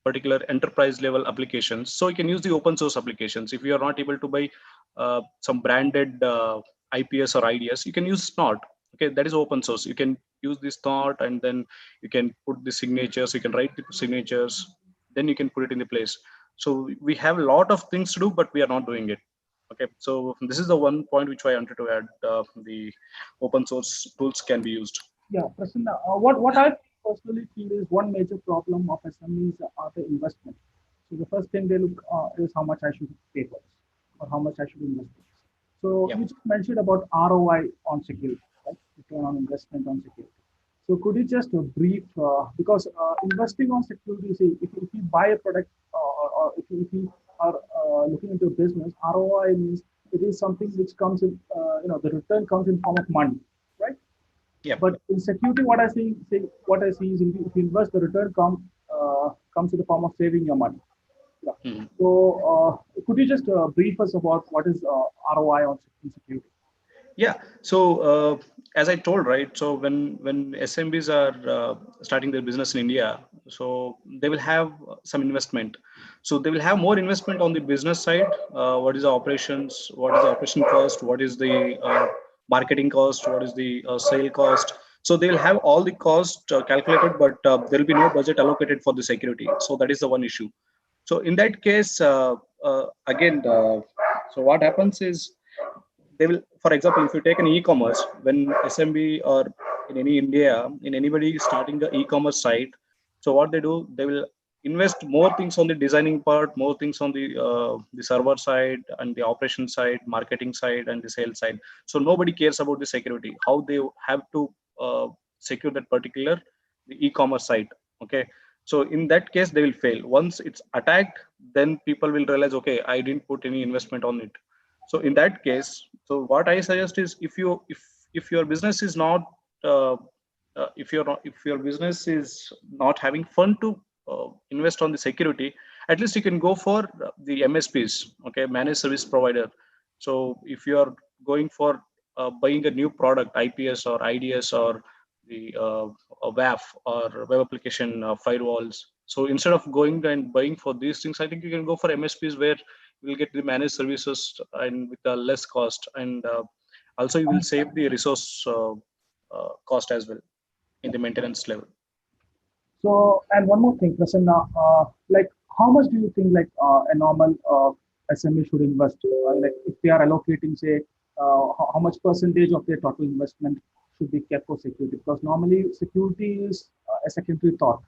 B: particular enterprise level applications, so you can use the open source applications. If you are not able to buy some branded IPS or IDS, you can use Snort. Okay, that is open source. You can use this Snort, and then you can put the signatures, you can write the signatures, then you can put it in the place. So we have a lot of things to do, but we are not doing it. Okay, so this is the one point which I wanted to add. The open source tools can be used.
A: Yeah, Prasanna, what I personally feel is one major problem of SMEs are the investment. So the first thing they look is how much I should pay for this, or how much I should invest in this. So
B: Yeah.
A: you just mentioned about ROI on security, right? Return on investment on security. So could you just brief, because investing on security, see, if you buy a product or if you are looking into a business, ROI means it is something which comes in, the return comes in form of money, right?
B: Yeah.
A: But in security, what I see is if you invest, the return comes in the form of saving your money. Yeah.
B: Mhm.
A: So could you just brief us about what is ROI on in security?
B: Yeah. So as I told, right? So when SMBs are starting their business in India, so they will have some investment. So they will have more investment on the business side. What is the operations? What is the operation cost? What is the marketing cost? What is the sale cost? So they will have all the cost calculated, but there will be no budget allocated for the security. So that is the one issue. So in that case, again, so what happens is they will, for example, if you take an e-commerce, when SMB or in any India, in anybody starting the e-commerce site, so what they do, they will invest more things on the designing part, more things on the server side and the operation side, marketing side and the sales side. So nobody cares about the security, how they have to secure that particular the e-commerce site. Okay, so in that case they will fail. Once it's attacked, then people will realize, okay, I didn't put any investment on it. So in that case, so what I suggest is, if your business is not if your business is not having fund to invest on the security, at least you can go for the MSPs, okay, managed service provider. So if you are going for buying a new product, IPS or IDS or the WAF or web application firewalls, so instead of going and buying for these things, I think you can go for MSPs, where you will get the managed services and with a less cost, and also you will save the resource cost as well in the maintenance level.
A: So, and one more thing, Prasanna, like how much do you think like a normal SME should invest? Like if they are allocating, say, how much percentage of their total investment should be kept for security? Because normally security is a secondary thought,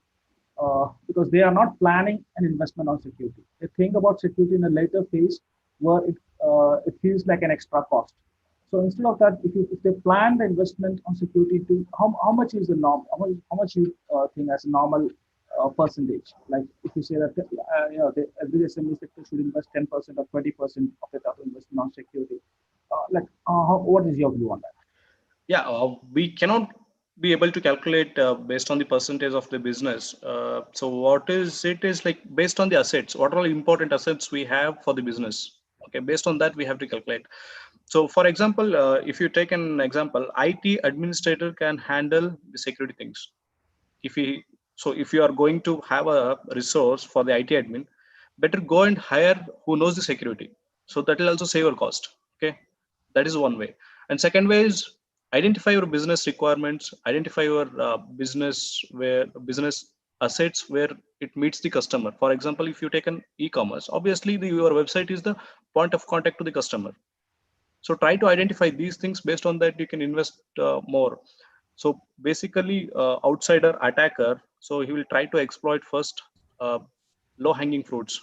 A: because they are not planning an investment on security. They think about security in a later phase where it feels like an extra cost. So instead of that, if they plan the investment on security, to how much is the norm? How much you think as a normal percentage? Like if you say that every SME sector should invest 10% or 20% of the total investment on security. What is your view on that?
B: Yeah, we cannot be able to calculate based on the percentage of the business. So what is it is like based on the assets, what are all important assets we have for the business. Okay, based on that we have to calculate. So for example, if you take an example, IT administrator can handle the security things. If you are going to have a resource for the IT admin, better go and hire who knows the security. So that will also save your cost. Okay, that is one way. And second way is identify your business requirements, identify your business assets where it meets the customer. For example, if you take an e-commerce, obviously your website is the point of contact to the customer. So try to identify these things. Based on that, you can invest more. So basically, outsider attacker, so he will try to exploit first low hanging fruits.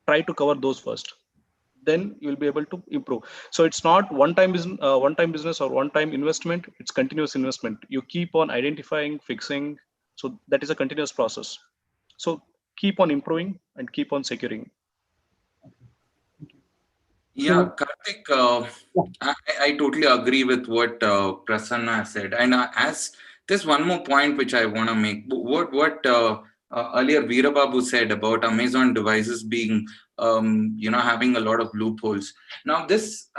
B: Try to cover those first, then you'll be able to improve. So it's not one time business or one time investment, it's continuous investment. You keep on identifying, fixing, so that is a continuous process. So keep on improving and keep on securing.
E: Yeah,
A: So,
E: Karthik,
A: yeah,
E: I totally agree with what Prasanna said. And as there's one more point which I want to make. What earlier Veerababu said about Amazon devices being, having a lot of loopholes. Now this,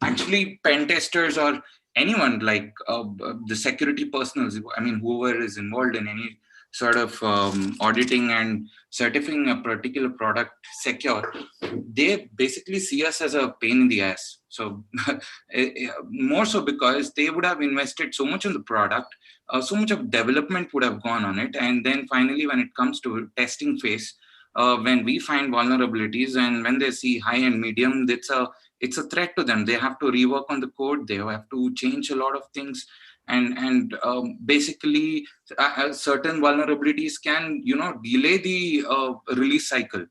E: actually pen testers or anyone like the security personals, I mean, whoever is involved in any sort of auditing and certifying a particular product secure, they basically see us as a pain in the ass. So more so because they would have invested so much in the product, so much of development would have gone on it, and then finally when it comes to testing phase, when we find vulnerabilities and when they see high and medium, it's a threat to them. They have to rework on the code. They have to change a lot of things, and basically certain vulnerabilities can delay the release cycle.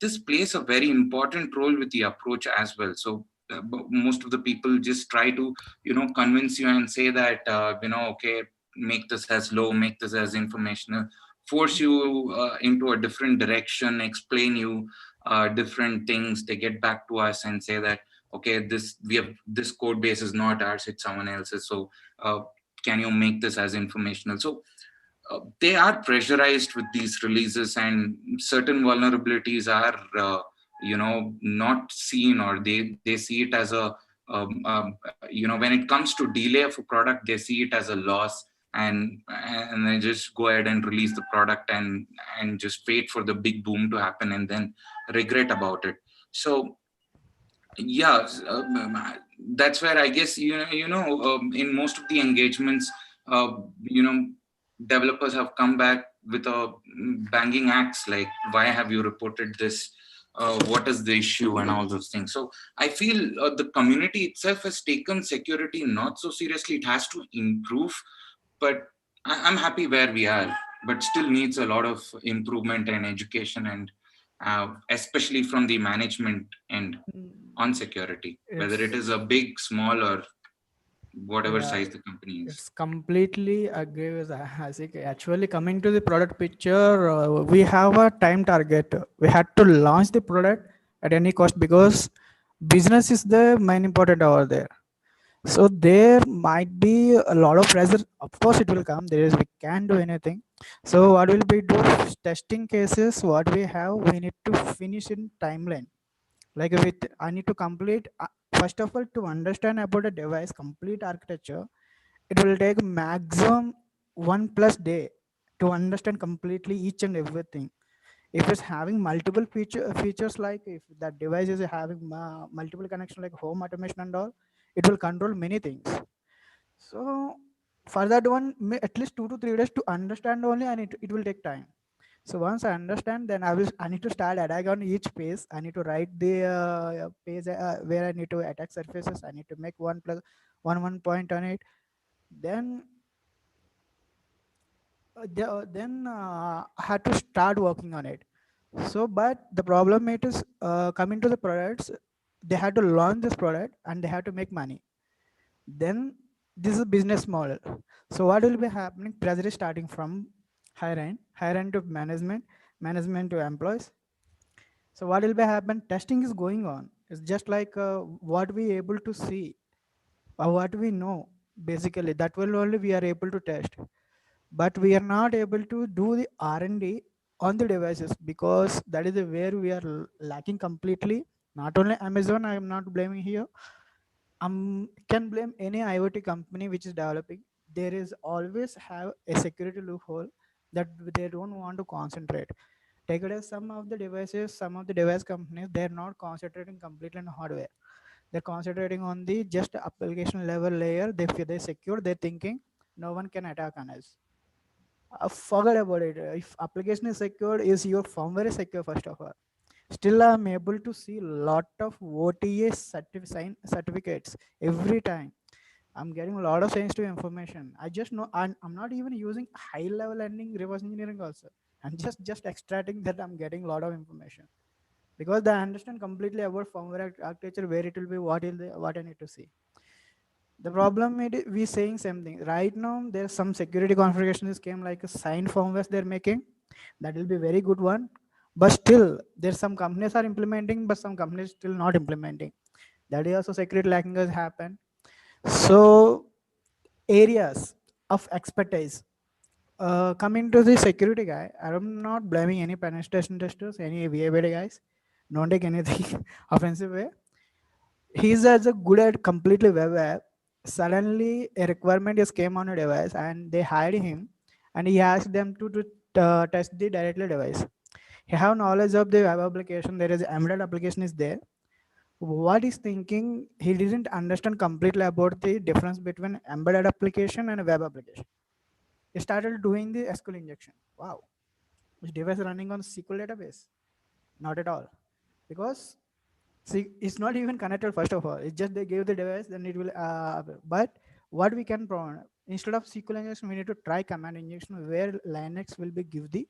E: This plays a very important role with the approach as well. So most of the people just try to convince you and say that okay, make this as low, make this as informational, force you into a different direction, explain you different things. They get back to us and say that okay, this code base is not ours, it's someone else's, so can you make this as informational? So they are pressurized with these releases, and certain vulnerabilities are not seen, or they see it as a when it comes to delay of a product, they see it as a loss, and they just go ahead and release the product and just wait for the big boom to happen and then regret about it. So yeah, that's where I guess in most of the engagements, uh, you know developers have come back with a banging axe, like, why have you reported this, what is the issue, and all those things. So I feel the community itself has taken security not so seriously. It has to improve, but I'm happy where we are, but still needs a lot of improvement and education, and especially from the management end on security, whether it
C: It's
E: is a big, small, or whatever
C: yeah,
E: size the company is.
C: it's completely agree with Ashiq. Actually, coming to the product picture, we have a time target. We had to launch the product at any cost because business is the main important over there. So there might be a lot of pressure. Of course, it will come. We can't do anything. So what will we do? Testing cases. What we have, we need to finish in timeline. Like with, I need to complete. First of all, to understand about a device complete architecture, it will take maximum 1+ day to understand completely each and everything. If it's having multiple features, like if that device is having multiple connection like home automation and all, it will control many things. So for that one, at least 2 to 3 days to understand only, and it will take time. So once I understand, then I need to start attack on each page. I need to write the page where I need to attack surfaces. I need to make one point on it. Then I had to start working on it. So, but the problem it is coming to the products, they had to launch this product and they had to make money. Then this is a business model. So what will be happening? Pressure is starting from higher end to management, management to employees. So what will be happen? Testing is going on. It's just like what we able to see or what we know. Basically, that will only we are able to test, but we are not able to do the R&D on the devices because that is where we are lacking completely. Not only Amazon, I am not blaming here. Can blame any IoT company which is developing. There is always have a security loophole that they don't want to concentrate. Take it as some of the devices, some of the device companies, they're not concentrating completely on hardware. They're concentrating on the just application level layer. They secure. They're thinking no one can attack on us. Forget about it. If application is secure, is your firmware is secure first of all. Still, I'm able to see lot of OTA certificates every time. I'm getting a lot of sensitive information. I just know I'm not even using high level ending reverse engineering also. I'm just extracting that I'm getting a lot of information because they understand completely about firmware architecture, where it will be, what I need to see. The problem is we saying same thing. Right now, there's some security configurations came like a signed firmware they're making. That will be very good one. But still, there's some companies are implementing, but some companies still not implementing. That is also security lacking has happened. So areas of expertise. Coming to the security guy, I'm not blaming any penetration testers, any VAPT guys. Don't take anything offensive way. He's as a good at completely web app. Suddenly a requirement is came on a device and they hired him and he asked them to test the directly device. He have knowledge of the web application. There is embedded application is there. What is thinking, he didn't understand completely about the difference between embedded application and a web application. He started doing the SQL injection. Wow. This device running on SQL database? Not at all. Because see, it's not even connected first of all. It's just they gave the device, then it will. But what we can provide instead of SQL injection, we need to try command injection where Linux will be give the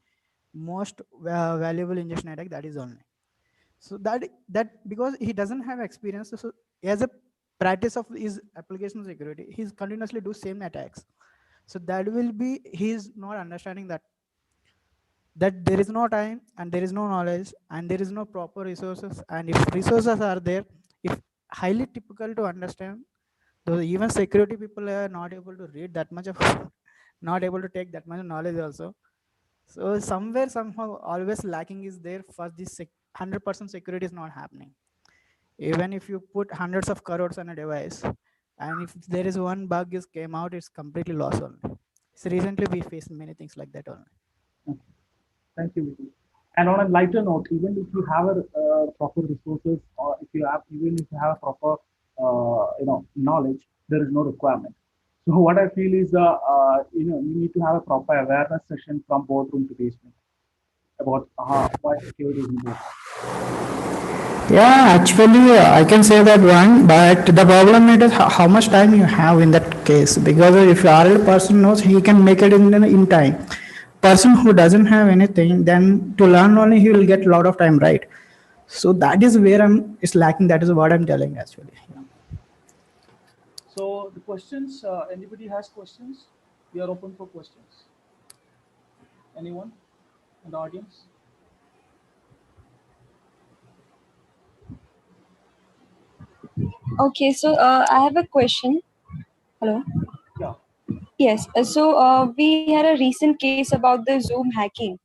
C: most valuable injection attack. That is only. So that because he doesn't have experience, so as a practice of his application security, he's continuously do same attacks. So that will be he's not understanding that there is no time and there is no knowledge and there is no proper resources, and if resources are there, if highly typical to understand, though even security people are not able to read that much of not able to take that much knowledge also. So somewhere somehow always lacking is there for this 100% security is not happening. Even if you put hundreds of crores on a device and if there is one bug is came out, it's completely lost only. So recently we faced many things like that only.
A: Okay. Thank you, Vijay. And on a lighter note, even if you have a proper resources, or if you have, even if you have a proper, knowledge, there is no requirement. So what I feel is, you need to have a proper awareness session from boardroom to basement about why security is important.
C: Yeah, actually, I can say that one, but the problem is how much time you have in that case. Because if the RL person knows, he can make it in time. Person who doesn't have anything, then to learn only he will get a lot of time, right? So that is where it's lacking. That is what I'm telling actually.
A: So the questions, anybody has questions? We are open for questions. Anyone in the audience?
F: Okay, so I have a question. Hello.
A: Yeah.
F: Yes. We had a recent case about the Zoom hacking,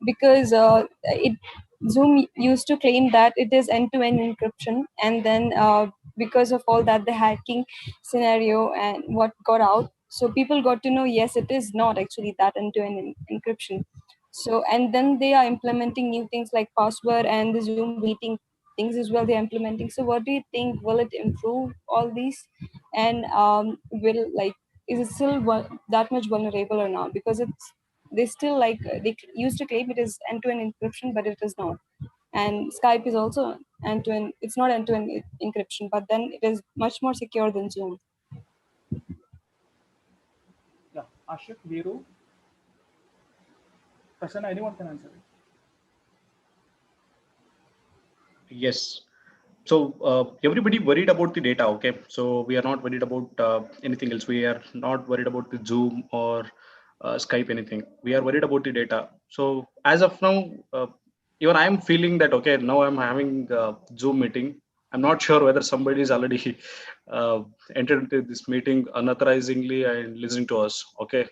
F: because Zoom used to claim that it is end-to-end encryption, and then because of all that, the hacking scenario and what got out, so people got to know, yes, it is not actually that end-to-end encryption. So, and then they are implementing new things like password and the Zoom meeting things as well. They're implementing. So, what do you think? Will it improve all these, and will like is it still that much vulnerable or not? Because it's they still they used to claim it is end-to-end encryption, but it is not. And Skype is also end-to-end. It's not end-to-end encryption, but then it is much more secure than Zoom.
A: Yeah. Ashiq, Veeru, Prasanna, anyone can answer it.
B: Yes. So everybody worried about the data. Okay. So we are not worried about anything else. We are not worried about the Zoom or Skype, anything. We are worried about the data. So as of now, even I am feeling that, okay, now I'm having a Zoom meeting. I'm not sure whether somebody is already entered into this meeting unauthorizingly and listening to us. Okay.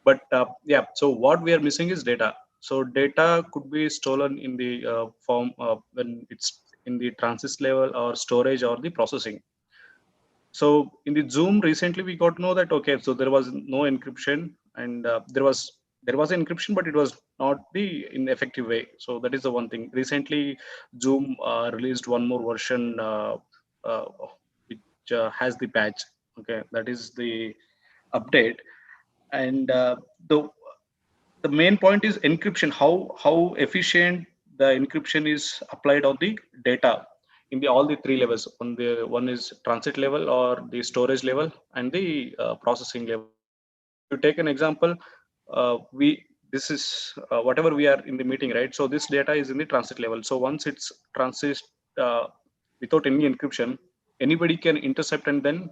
B: But yeah, so what we are missing is data. So data could be stolen in the form when it's in the transit level or storage or the processing. So in the Zoom recently, we got to know that, okay, so there was no encryption, and there was encryption, but it was not the in effective way. So that is the one thing. Recently, Zoom released one more version uh, which has the patch. Okay, that is the update. And the main point is encryption. How efficient the encryption is applied on the data in all the three levels. One is transit level or the storage level and the processing level. You take an example, this is whatever we are in the meeting, right? So this data is in the transit level. So once it's transit without any encryption, anybody can intercept and then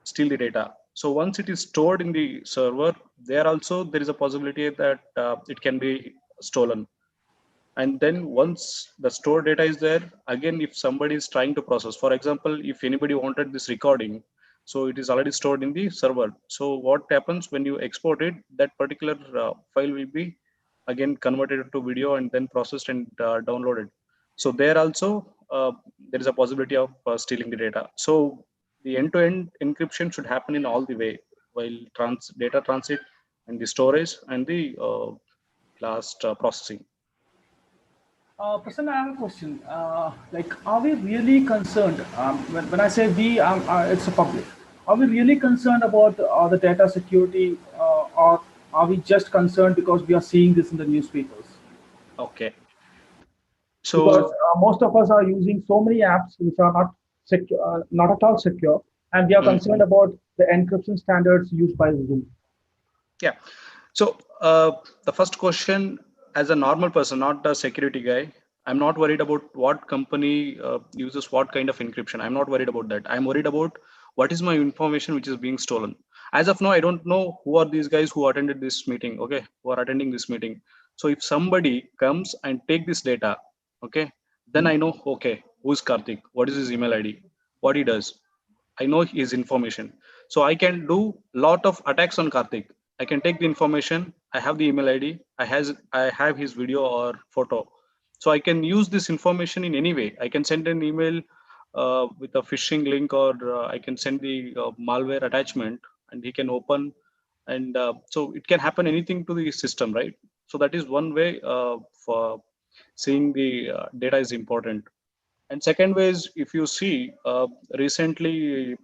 B: steal the data. So once it is stored in the server, there is a possibility that it can be stolen. And then once the stored data is there, again, if somebody is trying to process, for example, if anybody wanted this recording, so it is already stored in the server. So what happens when you export it, that particular file will be again converted to video and then processed and downloaded. So there also, there is a possibility of stealing the data. So the end-to-end encryption should happen in all the way, while data transit and the storage and the last processing.
A: Prasanna, I have a question. Are we really concerned? When I say we, it's a public. Are we really concerned about the data security, or are we just concerned because we are seeing this in the newspapers?
B: Okay. So
A: because most of us are using so many apps which are not secure, not at all secure, and we are concerned about the encryption standards used by Zoom.
B: Yeah. So the first question, as a normal person, not a security guy, I'm not worried about what company uses what kind of encryption. I'm not worried about that. I'm worried about what is my information which is being stolen. As of now, I don't know who are these guys who attended this meeting, okay, who are attending this meeting. So if somebody comes and take this data, okay, then I know, okay, who's Karthik, what is his email ID, what he does. I know his information. So I can do a lot of attacks on Karthik. I can take the information, I have the email ID, I have his video or photo. So I can use this information in any way. I can send an email with a phishing link, or I can send the malware attachment and he can open. And so it can happen anything to the system, right? So that is one way for seeing the data is important. And second way is, if you see recently,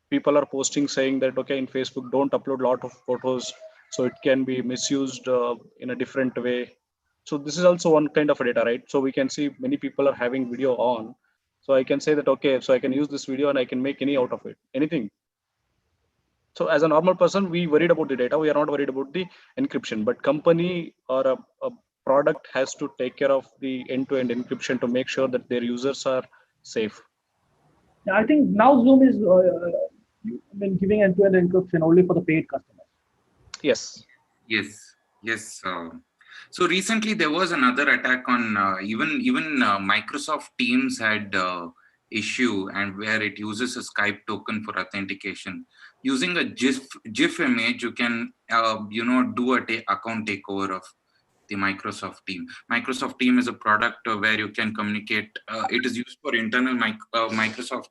B: people are posting saying that, okay, in Facebook, don't upload a lot of photos, so it can be misused in a different way. So this is also one kind of data, right? So we can see many people are having video on. So I can say that, okay, so I can use this video and I can make any out of it, anything. So as a normal person, we worried about the data. We are not worried about the encryption, but company or a product has to take care of the end-to-end encryption to make sure that their users are safe.
A: Yeah, I think now Zoom is giving end-to-end encryption only for the paid customers.
B: Yes.
E: Yes. So recently there was another attack on even Microsoft Teams had issue, and where it uses a Skype token for authentication. Using a GIF image, you can do a account takeover of the Microsoft Team. Microsoft Team is a product where you can communicate. It is used for internal Microsoft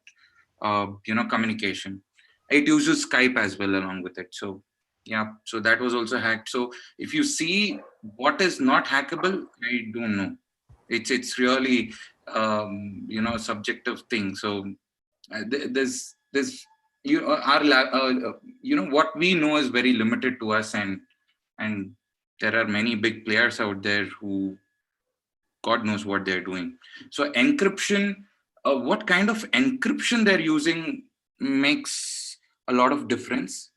E: communication. It uses Skype as well along with it. So yeah, so that was also hacked. So if you see what is not hackable, I don't know. It's really a subjective thing. So there's what we know is very limited to us, and there are many big players out there who God knows what they're doing. So encryption, what kind of encryption they're using makes a lot of difference.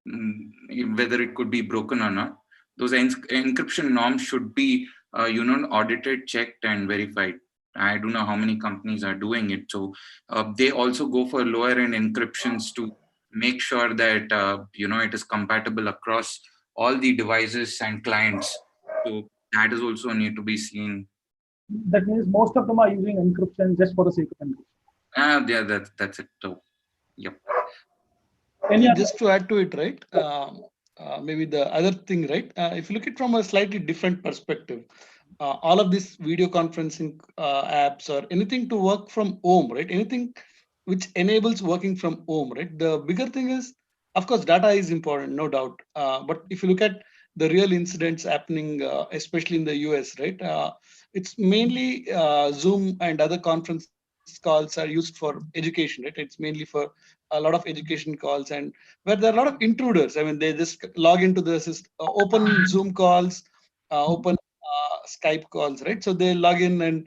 E: Whether it could be broken or not. Those encryption norms should be, audited, checked, and verified. I don't know how many companies are doing it. So they also go for lower end encryptions to make sure that, it is compatible across all the devices and clients. So that is also need to be seen.
A: That means most of them are using encryption just for the sake of encryption.
E: Yeah, that's it. So, yep.
D: Just to add to it, right? Maybe the other thing, right? If you look at it from a slightly different perspective, all of these video conferencing apps or anything to work from home, right? Anything which enables working from home, right? The bigger thing is, of course, data is important, no doubt. But if you look at the real incidents happening, especially in the US, right? It's mainly Zoom and other conference calls are used for education, right? It's mainly for a lot of education calls, and where there are a lot of intruders. I mean, they just log into the system, open Zoom calls, open Skype calls, right? So they log in and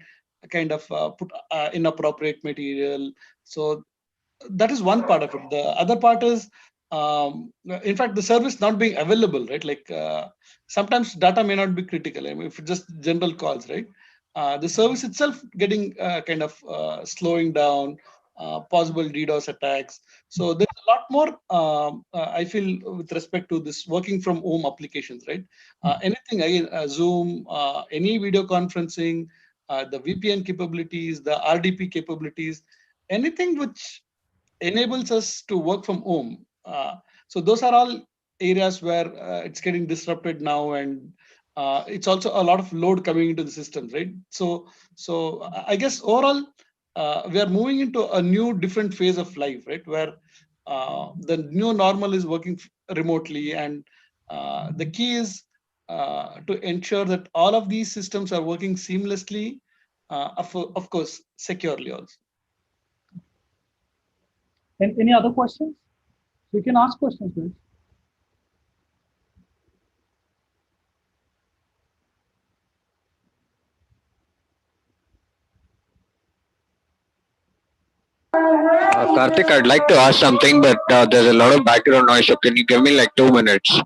D: kind of put inappropriate material. So that is one part of it. The other part is, in fact, the service not being available, right? Like sometimes data may not be critical. I mean, if it's just general calls, right? The service itself getting kind of slowing down, possible DDoS attacks. So there's a lot more, I feel, with respect to this working from home applications, right? Anything, again, Zoom, any video conferencing, the VPN capabilities, the RDP capabilities, anything which enables us to work from home. So those are all areas where it's getting disrupted now, and it's also a lot of load coming into the systems, right? So I guess overall, we are moving into a new, different phase of life, right? Where the new normal is working remotely, and the key is to ensure that all of these systems are working seamlessly, of course, securely also.
A: And any other questions? You can ask questions, guys.
G: Karthik, I'd like to ask something, but there's a lot of background noise. So can you give me like 2 minutes?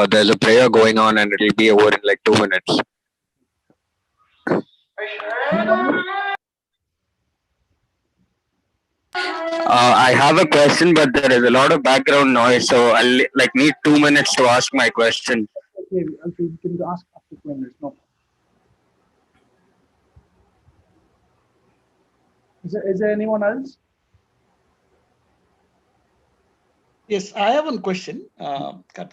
G: There's a prayer going on, and it'll be over in like 2 minutes. I have a question, but there is a lot of background noise, so I'll like need 2 minutes to ask my question.
A: Okay, you can ask up to 2 minutes. No. Is there anyone else?
D: Yes, I have one question.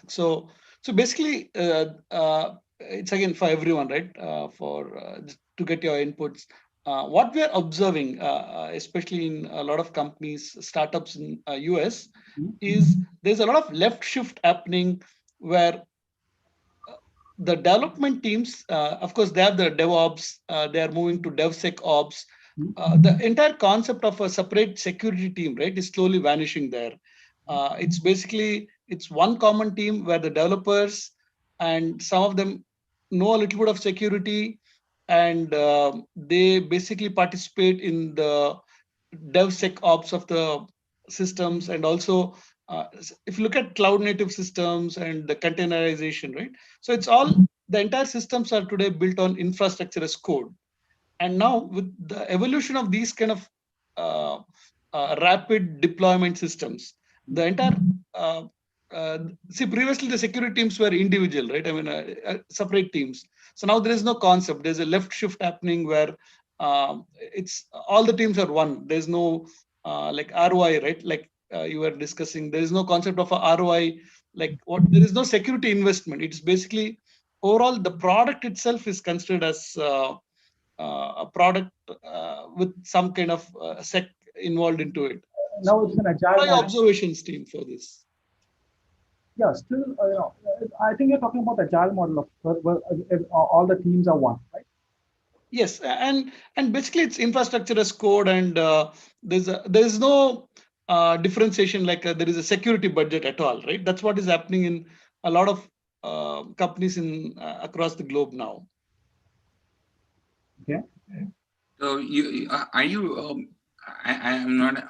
D: So basically, it's again for everyone, right? To get your inputs. What we are observing, especially in a lot of companies, startups in US, is there's a lot of left shift happening where the development teams, of course, they have the DevOps, they are moving to DevSecOps. The entire concept of a separate security team, right, is slowly vanishing there. It's basically, it's one common team where the developers and some of them know a little bit of security, and they basically participate in the DevSecOps of the systems. And also, if you look at cloud native systems and the containerization, right? So it's all, the entire systems are today built on infrastructure as code. And now with the evolution of these kind of rapid deployment systems, the entire, see, previously the security teams were individual, right? I mean, separate teams. So now there is no concept. There's a left shift happening where it's all the teams are one. There's no like ROI, right? Like you were discussing, there is no concept of a ROI. Like what? There is no security investment. It's basically overall the product itself is considered as a product with some kind of sec involved into it.
A: Now it's an agile.
D: My observations team for this.
A: Yeah, still, I think you're talking about agile model of where all the teams are one, right?
D: Yes, and basically it's infrastructure as code, and there's no differentiation, like there is a security budget at all, right? That's what is happening in a lot of companies in across the globe now.
A: Okay.
E: So I'm not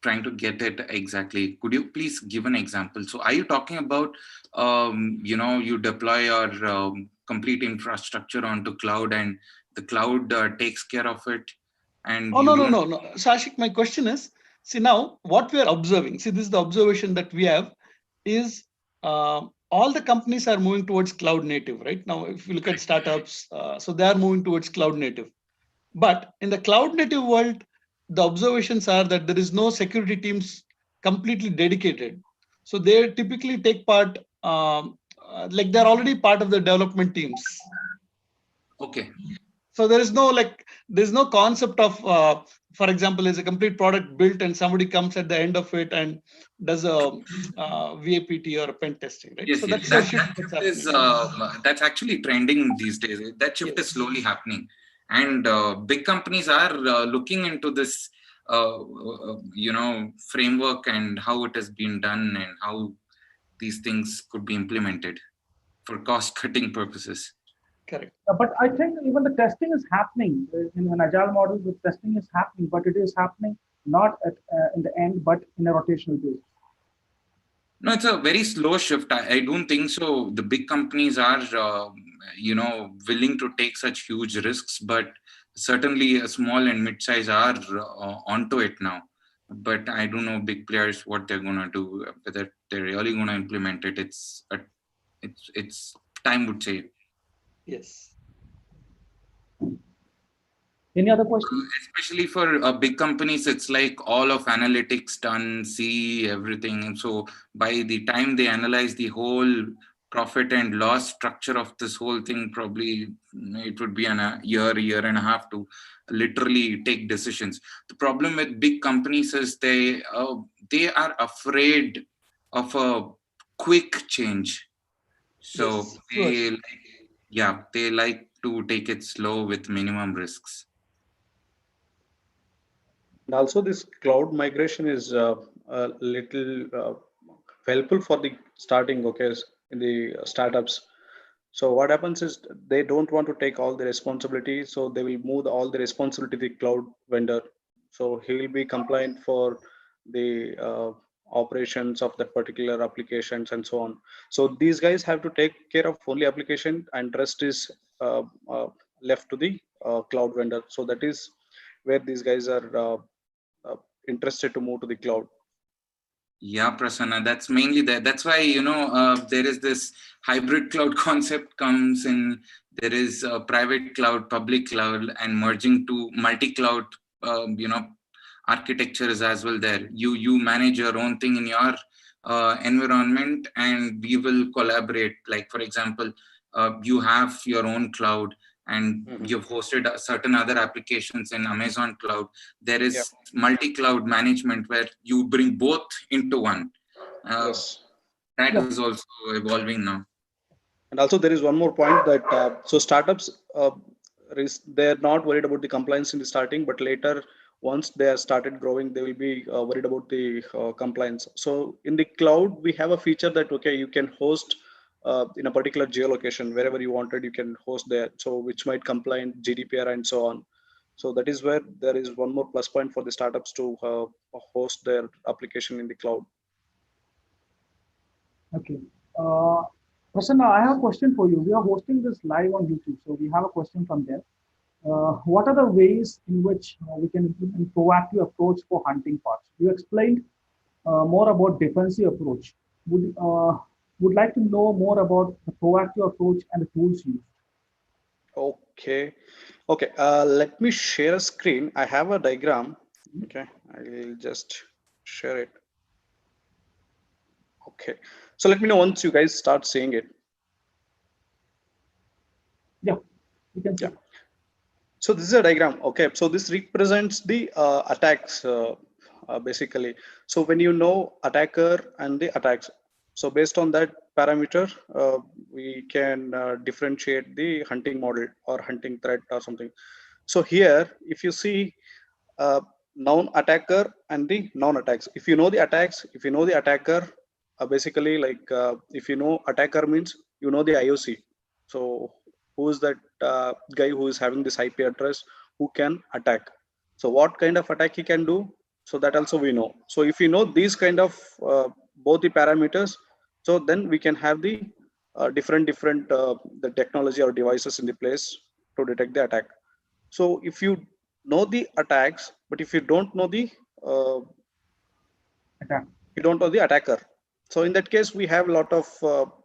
E: trying to get it exactly. Could you please give an example? So are you talking about, you deploy your complete infrastructure onto cloud, and the cloud takes care of it? And
D: no. So Ashiq, my question is, see, now what we are observing, see, this is the observation that we have, is all the companies are moving towards cloud native, right? Now, if you look at startups, so they are moving towards cloud native. But in the cloud native world, the observations are that there is no security teams completely dedicated. So they typically take part, like they're already part of the development teams.
E: Okay.
D: So there is no there's no concept of, for example, is a complete product built and somebody comes at the end of it and does a VAPT or a pen testing, right?
E: Yes,
D: so
E: yes.
D: That's the shift
E: That's actually trending these days. That shift is slowly happening. And big companies are looking into this, framework and how it has been done and how these things could be implemented for cost-cutting purposes.
D: Correct.
A: But I think even the testing is happening in an agile model. The testing is happening, but it is happening not at in the end, but in a rotational basis.
E: No, it's a very slow shift. I don't think so. The big companies are, willing to take such huge risks, but certainly a small and mid-size are onto it now. But I don't know big players what they're gonna do, whether they're really gonna implement it. It's time would say.
D: Yes.
A: Any other questions?
E: Especially for big companies, it's like all of analytics done, see everything. So by the time they analyze the whole profit and loss structure of this whole thing, probably it would be a year and a half to literally take decisions. The problem with big companies is they are afraid of a quick change. So
D: Yes,
E: they like to take it slow with minimum risks.
B: And also this cloud migration is a little helpful for the starting, okay, in the startups. So what happens is they don't want to take all the responsibility, so they will move all the responsibility to the cloud vendor. So he will be compliant for the operations of that particular applications and so on. So these guys have to take care of only application, and rest is left to the cloud vendor. So that is where these guys are interested to move to the cloud.
E: Yeah, Prasanna, that's mainly that. That's why, there is this hybrid cloud concept comes in. There is private cloud, public cloud, and merging to multi-cloud, architectures as well there. You manage your own thing in your environment, and we will collaborate. Like, for example, you have your own cloud, and you've hosted certain other applications in Amazon cloud. There is multi-cloud management where you bring both into one.
B: Yes.
E: That is also evolving now.
B: And also there is one more point that so startups they're not worried about the compliance in the starting, but later once they have started growing, they will be worried about the compliance. So in the cloud, we have a feature that okay, you can host in a particular geolocation wherever you wanted, you can host there. So which might comply in GDPR and so on. So that is where there is one more plus point for the startups to host their application in the cloud.
A: Okay. Prasanna, I have a question for you. We are hosting this live on YouTube, so we have a question from there. What are the ways in which we can implement proactive approach for hunting parts? You explained more about defensive approach. Would like to know more about the proactive approach and the tools used.
B: Okay. Let me share a screen. I have a diagram. Okay, I will just share it. Okay, so let me know once you guys start seeing it.
A: Yeah, you can see.
B: Yeah. So this is a diagram. Okay, so this represents the attacks basically. So when you know attacker and the attacks, so based on that parameter, we can differentiate the hunting model or hunting threat or something. So here, if you see known attacker and the non-attacks, if you know the attacks, if you know the attacker, basically like if you know attacker means you know the IOC. So who is that guy who is having this IP address who can attack? So what kind of attack he can do? So that also we know. So if you know these kind of both the parameters, so then we can have the different the technology or devices in the place to detect the attack. So if you know the attacks, but if you don't know the
A: Attack.
B: you don't know the attacker. So in that case, we have a lot of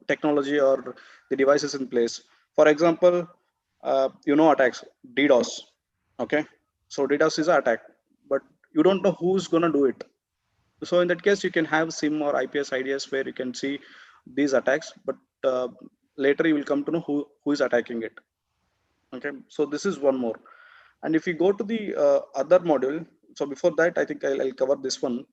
B: technology or the devices in place. For example, attacks, DDoS. Okay, so DDoS is an attack, but you don't know who's gonna do it. So in that case, you can have SIM or IPS IDS where you can see these attacks, but later you will come to know who is attacking it. Okay, so this is one more. And if you go to the other module, so before that, I think I'll cover this one.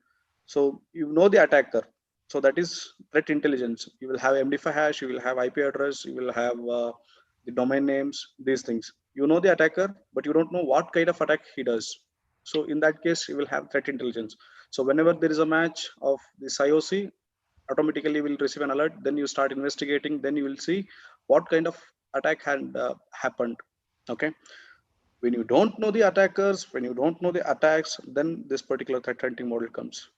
B: So you know the attacker. So that is threat intelligence. You will have MD5 hash, you will have IP address, you will have the domain names, these things. You know the attacker, but you don't know what kind of attack he does. So in that case, you will have threat intelligence. So whenever there is a match of this IOC, automatically will receive an alert. Then you start investigating. Then you will see what kind of attack had happened. Okay. When you don't know the attackers, when you don't know the attacks, then this particular threat hunting model comes.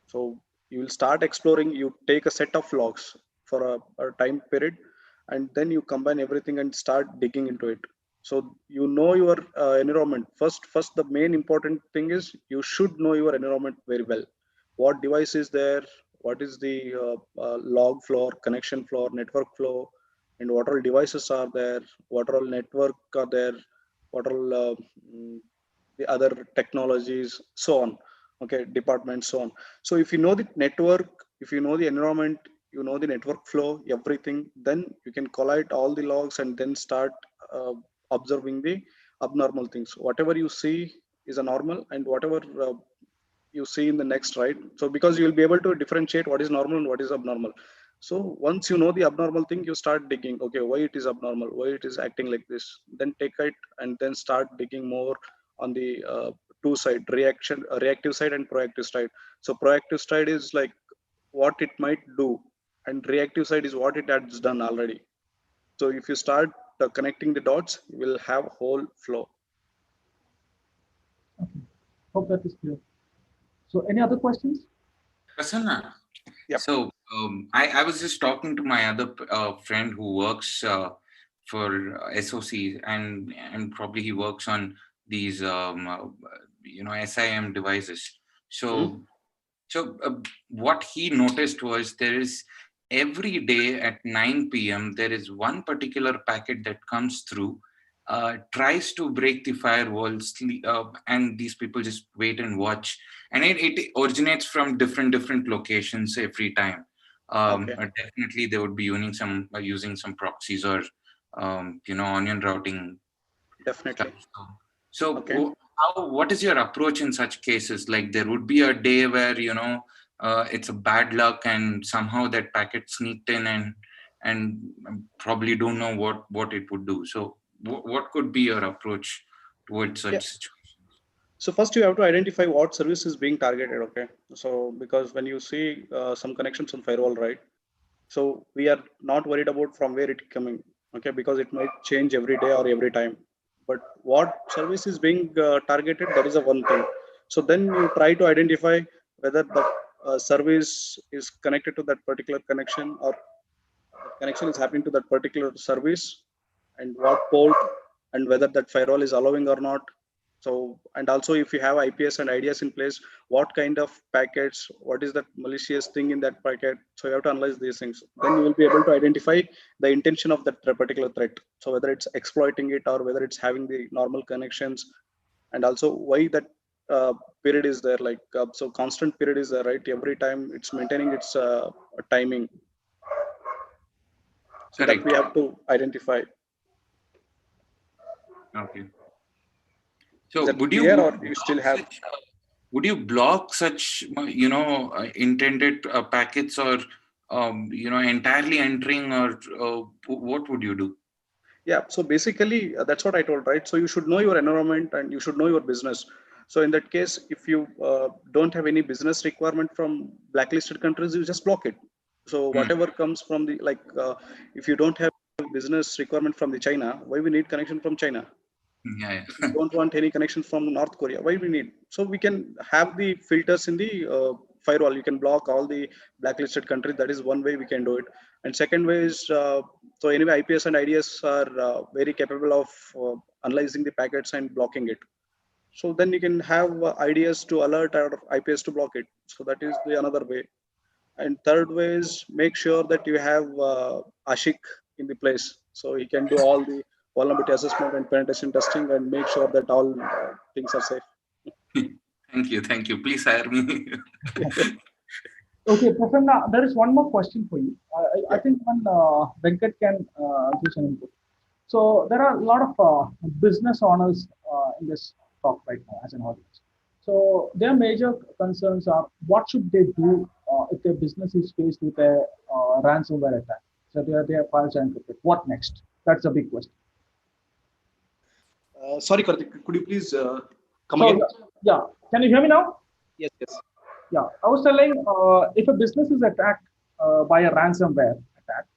B: So you will start exploring, you take a set of logs for a time period, and then you combine everything and start digging into it. So you know your environment. First, the main important thing is you should know your environment very well. What device is there? What is the log flow, connection flow, network flow, and what all devices are there? What all network are there? What all the other technologies, so on. Okay, departments, so on. So if you know the network, if you know the environment, you know the network flow, everything, then you can collate all the logs and then start observing the abnormal things. Whatever you see is a normal, and whatever you see in the next, right? So because you will be able to differentiate what is normal and what is abnormal. So once you know the abnormal thing, you start digging, okay, why it is abnormal, why it is acting like this, then take it and then start digging more on the two side, reactive side and proactive side. So proactive side is like what it might do, and reactive side is what it has done already. So if you start connecting the dots, you will have whole flow.
A: Okay. Hope that is clear. So any other questions?
E: Prasanna,
B: Yep.
E: so I was just talking to my other friend who works for SOCs, and probably he works on these SIM devices. So what he noticed was there is every day at 9 p.m. there is one particular packet that comes through, tries to break the firewall, and these people just wait and watch, and it originates from different locations every time. Definitely they would be using some proxies or onion routing.
B: Definitely.
E: So what is your approach in such cases? Like there would be a day where it's a bad luck and somehow that packet sneaked in and probably don't know what it would do. So what could be your approach towards such situations?
B: So first you have to identify what service is being targeted. Okay. So because when you see some connections on firewall, right? So we are not worried about from where it's coming. Okay. Because it might change every day or every time. But what service is being targeted, that is a one thing. So then you try to identify whether the service is connected to that particular connection, or the connection is happening to that particular service, and what port, and whether that firewall is allowing or not. So, and also if you have IPS and IDS in place, what kind of packets, what is that malicious thing in that packet? So you have to analyze these things. Then you will be able to identify the intention of that particular threat. So whether it's exploiting it or whether it's having the normal connections, and also why that period is there. Like so constant period is there, right? Every time it's maintaining its timing. So that we have to identify.
E: Okay. So would you
B: still have?
E: Would you block such intended packets, or entirely entering, or what would you do?
B: Yeah. So basically, that's what I told, right? So you should know your environment and you should know your business. So in that case, if you don't have any business requirement from blacklisted countries, you just block it. So whatever comes from the if you don't have business requirement from the China, why we need connection from China?
E: Yeah.
B: We don't want any connection from North Korea. Why we need? So we can have the filters in the firewall. You can block all the blacklisted countries. That is one way we can do it. And second way is so anyway, IPS and IDS are very capable of analyzing the packets and blocking it. So then you can have IDS to alert or IPS to block it. So that is the another way. And third way is make sure that you have Ashiq in the place. So he can do all the vulnerability assessment and penetration testing and make sure that all things are safe.
E: Thank you. Please hire me.
A: Okay, Prasanna, there is one more question for you. I think when Venkat can give some input. So there are a lot of business owners in this talk right now as an audience. So their major concerns are what should they do if their business is faced with a ransomware attack. So their files are encrypted. What next? That's a big question.
B: Sorry, Karthik, could you please come again?
A: Yeah, can you hear me now?
B: Yes.
A: Yeah, I was telling if a business is attacked by a ransomware attack,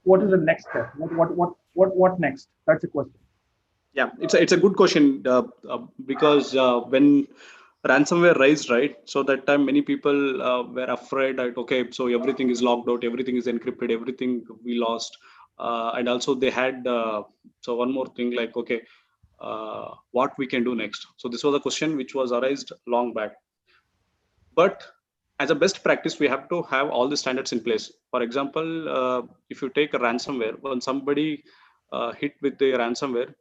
A: what is the next step? What what next? That's the question.
B: Yeah, it's a good question because when ransomware raised, right? So that time many people were afraid that, okay, so everything is logged out, everything is encrypted, everything we lost. And also they had, so one more thing like, okay, what we can do next. So this was a question which was raised long back. But as a best practice, we have to have all the standards in place. For example, if you take a ransomware, when somebody hit with the ransomware,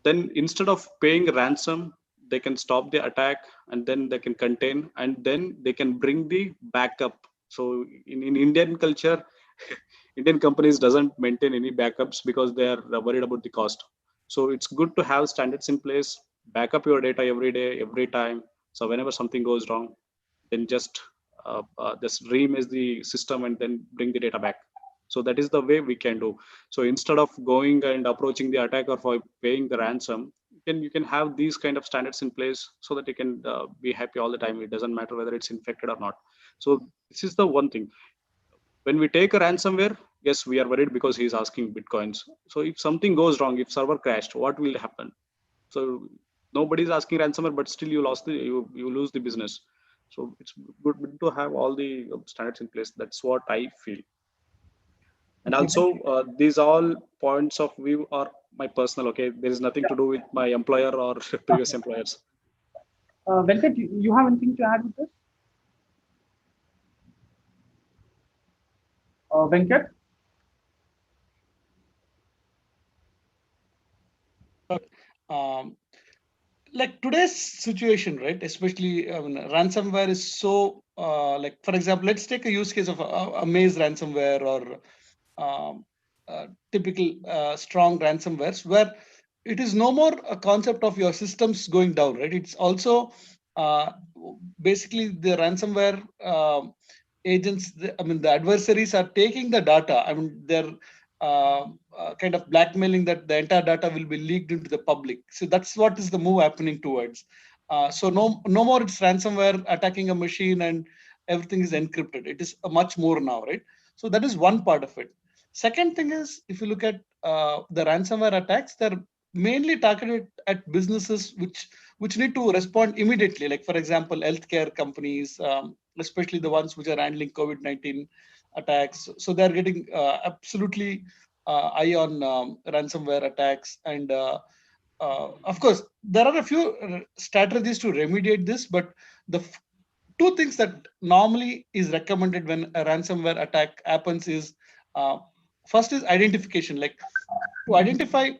B: then instead of paying ransom, they can stop the attack, and then they can contain, and then they can bring the backup. So in Indian culture, Indian companies doesn't maintain any backups because they are worried about the cost. So it's good to have standards in place, backup your data every day, every time. So whenever something goes wrong, then just reimage the system and then bring the data back. So that is the way we can do. So instead of going and approaching the attacker for paying the ransom, you can have these kind of standards in place so that you can be happy all the time. It doesn't matter whether it's infected or not. So this is the one thing. When we take a ransomware, yes, we are worried because he's asking bitcoins. So if something goes wrong, if server crashed, what will happen? So nobody's asking ransomware, but still you lose the business. So it's good to have all the standards in place. That's what I feel. And also, these all points of view are my personal. Okay, there is nothing to do with my employer or previous employers.
A: Venkat, you have anything to add with this? Venkat?
D: Like today's situation, right? Especially ransomware is so like, for example, let's take a use case of a maze ransomware or typical strong ransomwares where it is no more a concept of your systems going down, right? It's also basically the ransomware agents, the adversaries are taking the data. They're kind of blackmailing that the entire data will be leaked into the public. So that's what is the move happening towards. So no more it's ransomware attacking a machine and everything is encrypted. It is much more now, right? So that is one part of it. Second thing is, if you look at the ransomware attacks, they're mainly targeted at businesses which need to respond immediately. Like, for example, healthcare companies, especially the ones which are handling COVID-19 attacks. So they're getting absolutely eye on ransomware attacks. And of course, there are a few strategies to remediate this, but the two things that normally is recommended when a ransomware attack happens is first is identification, like to identify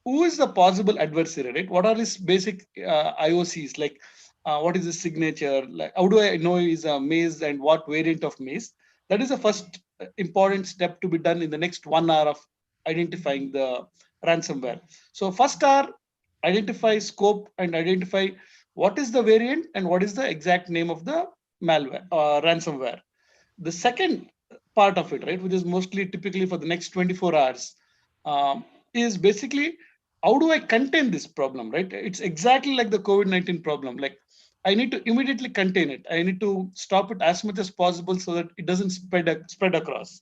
D: who is the possible adversary, right? What are his basic IOCs, like what is his signature, like how do I know he's a maze and what variant of maze? That is the first important step to be done in the next 1 hour of identifying the ransomware. So first hour, identify scope and identify what is the variant and what is the exact name of the malware or ransomware. The second part of it, right, which is mostly typically for the next 24 hours, is basically how do I contain this problem, right? It's exactly like the COVID-19 problem. Like I need to immediately contain it. I need to stop it as much as possible so that it doesn't spread across.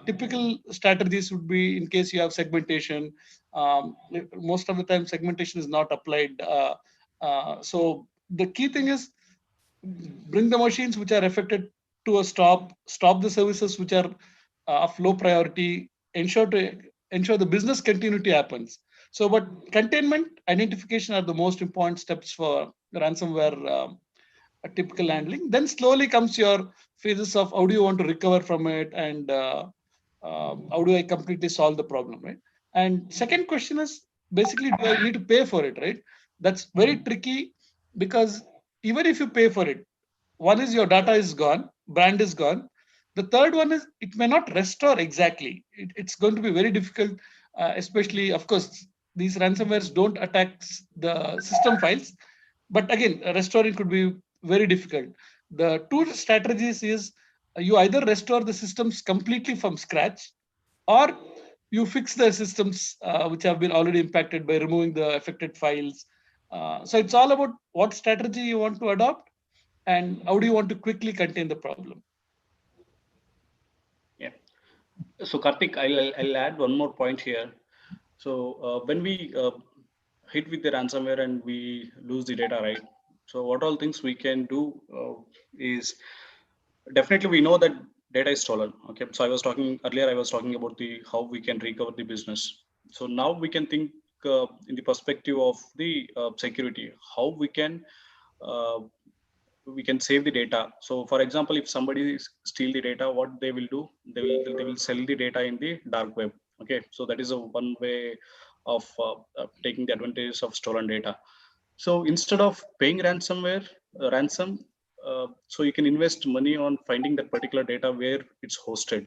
D: Typical strategies would be in case you have segmentation. Most of the time, segmentation is not applied. So the key thing is bring the machines which are affected to a stop the services which are of low priority, ensure the business continuity happens. So, but containment, identification are the most important steps for ransomware typical handling. Then slowly comes your phases of how do you want to recover from it and how do I completely solve the problem, right? And second question is basically, do I need to pay for it, right? That's very tricky because even if you pay for it, one is your data is gone, brand is gone. The third one is it may not restore exactly. It's going to be very difficult, especially, of course, these ransomwares don't attack the system files, but again, restoring could be very difficult. The two strategies is you either restore the systems completely from scratch, or you fix the systems which have been already impacted by removing the affected files. So it's all about what strategy you want to adopt and how do you want to quickly contain the problem.
B: Yeah. So Karthik, I'll add one more point here. So when we hit with the ransomware and we lose the data, right? So what all things we can do is definitely we know that data is stolen. Okay, so I was talking earlier. I was talking about the how we can recover the business. So now we can think in the perspective of the security, how uh, we can save the data. So for example, if somebody steal the data, what they will do, they will sell the data in the dark web. Okay, so that is a one way of taking the advantage of stolen data. So instead of paying ransom, so you can invest money on finding that particular data where it's hosted.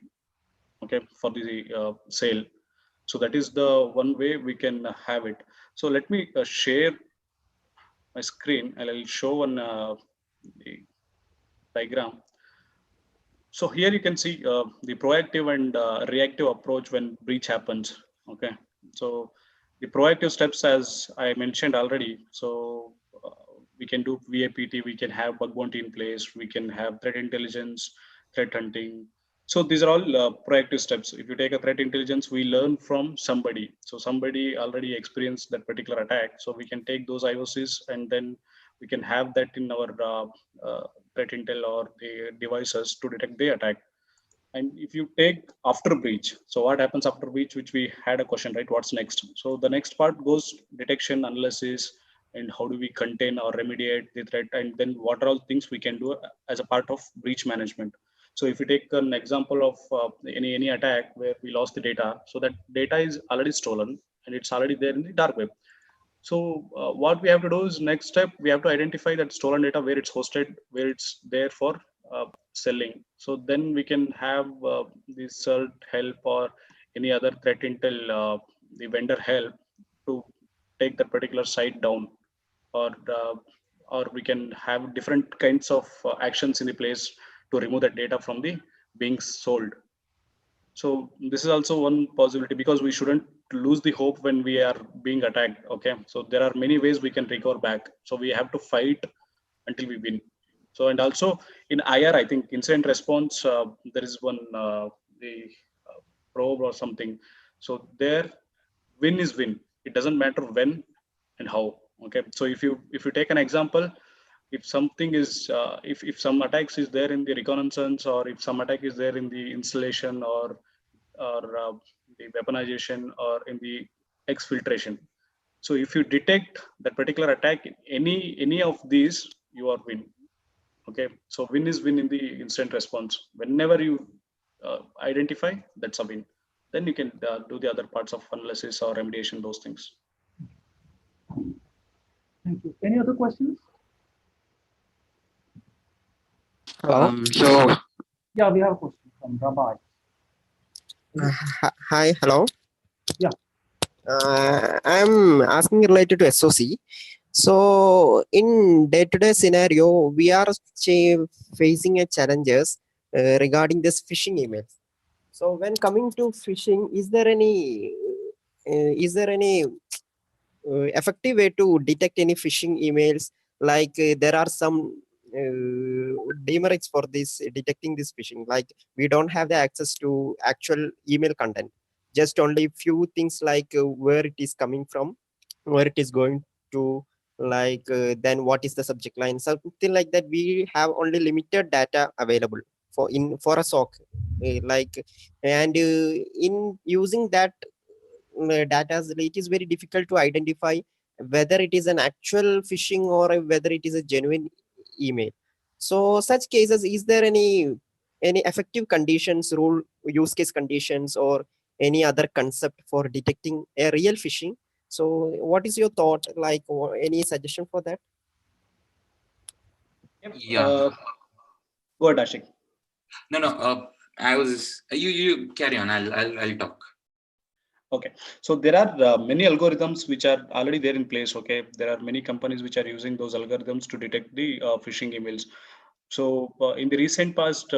B: Okay, for the sale. So that is the one way we can have it. So let me share my screen and I'll show one the diagram. So here you can see the proactive and reactive approach when breach happens. Okay, so the proactive steps, as I mentioned already. So we can do VAPT, we can have bug bounty in place, we can have threat intelligence, threat hunting. So these are all proactive steps. If you take a threat intelligence, we learn from somebody. So somebody already experienced that particular attack. So we can take those IOCs and then we can have that in our threat intel or the devices to detect the attack. And if you take after breach, so what happens after breach, which we had a question, right? What's next? So the next part goes detection, analysis, and how do we contain or remediate the threat, and then what are all things we can do as a part of breach management. So if you take an example of any attack where we lost the data, so that data is already stolen and it's already there in the dark web. So what we have to do is next step, we have to identify that stolen data, where it's hosted, where it's there for selling. So then we can have the CERT help or any other threat intel, the vendor help to take that particular site down, or we can have different kinds of actions in the place to remove that data from the being sold. So this is also one possibility, because we shouldn't lose the hope when we are being attacked. Okay, so there are many ways we can recover back, so we have to fight until we win. So, and also in IR, I think incident response, there is one the probe or something. So there, win is win. It doesn't matter when and how. Okay, so if you take an example, if something is if some attacks is there in the reconnaissance, or if some attack is there in the installation, or the weaponization, or in the exfiltration. So if you detect that particular attack in any of these, you are win. Okay, so win is win in the instant response. Whenever you identify, that's a win. Then you can do the other parts of analysis or remediation, those things.
A: Thank you. Any other questions?
G: So
A: Yeah, we have a question from Rabbi.
H: Hi, hello.
A: Yeah.
H: I'm asking related to SOC. So in day-to-day scenario, we are facing a challenges regarding this phishing emails. So when coming to phishing, is there any effective way to detect any phishing emails? Like there are some demerits for this detecting this phishing. Like we don't have the access to actual email content. Just only few things like where it is coming from, where it is going to, like then what is the subject line, something like that. We have only limited data available for a SOC, like, and in using that data, it is very difficult to identify whether it is an actual phishing or whether it is a genuine email. So such cases, is there any effective conditions, rule, use case conditions, or any other concept for detecting a real phishing? So what is your thought, like, or any suggestion for that?
E: Yeah.
B: Go ahead, Ashiq.
E: No. I was you carry on. I'll talk.
B: Okay, so there are many algorithms which are already there in place. Okay, there are many companies which are using those algorithms to detect the phishing emails. So in the recent past,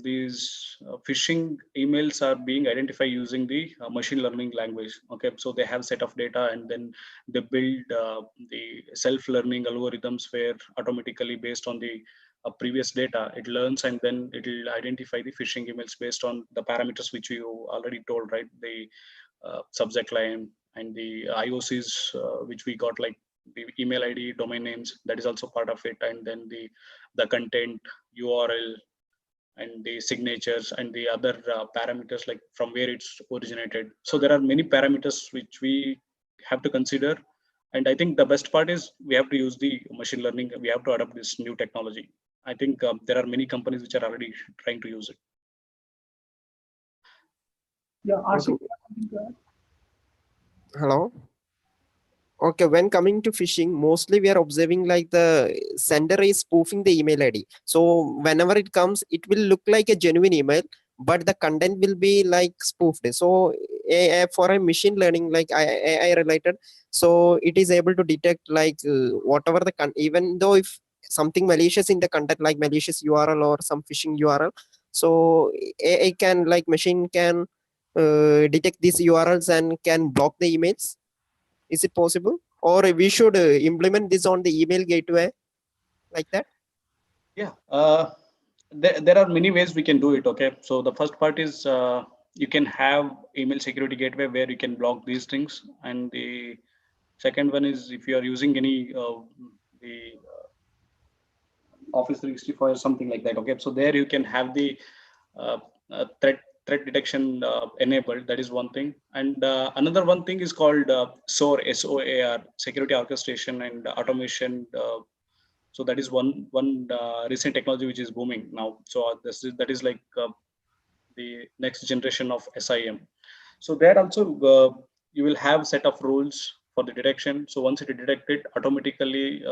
B: these phishing emails are being identified using the machine learning language. Okay, so they have set of data, and then they build the self-learning algorithms where automatically, based on the previous data, it learns, and then it will identify the phishing emails based on the parameters which you already told, right? The subject line, and the IOCs which we got, like the email ID, domain names, that is also part of it, and then the content, URL, and the signatures and the other parameters, like from where it's originated. So there are many parameters which we have to consider. And I think the best part is we have to use the machine learning. We have to adopt this new technology. I think there are many companies which are already trying to use it.
A: Yeah, Ashiq.
H: Hello. Okay, when coming to phishing, mostly we are observing like the sender is spoofing the email ID. So whenever it comes, it will look like a genuine email, but the content will be like spoofed. So for a machine learning, like AI related, so it is able to detect like whatever the even though if something malicious in the content, like malicious URL or some phishing URL, so AI can, like machine can detect these URLs and can block the emails. Is it possible, or we should implement this on the email gateway like that?
B: Yeah, there are many ways we can do it. Okay, so the first part is you can have email security gateway where you can block these things, and the second one is if you are using any the Office 365 or something like that. Okay, so there you can have the threat detection enabled. That is one thing, and another one thing is called SOAR, SOAR, security orchestration and automation. So that is one recent technology which is booming now. So that is like the next generation of SIM. So there also you will have set of rules for the detection. So once it is detected, automatically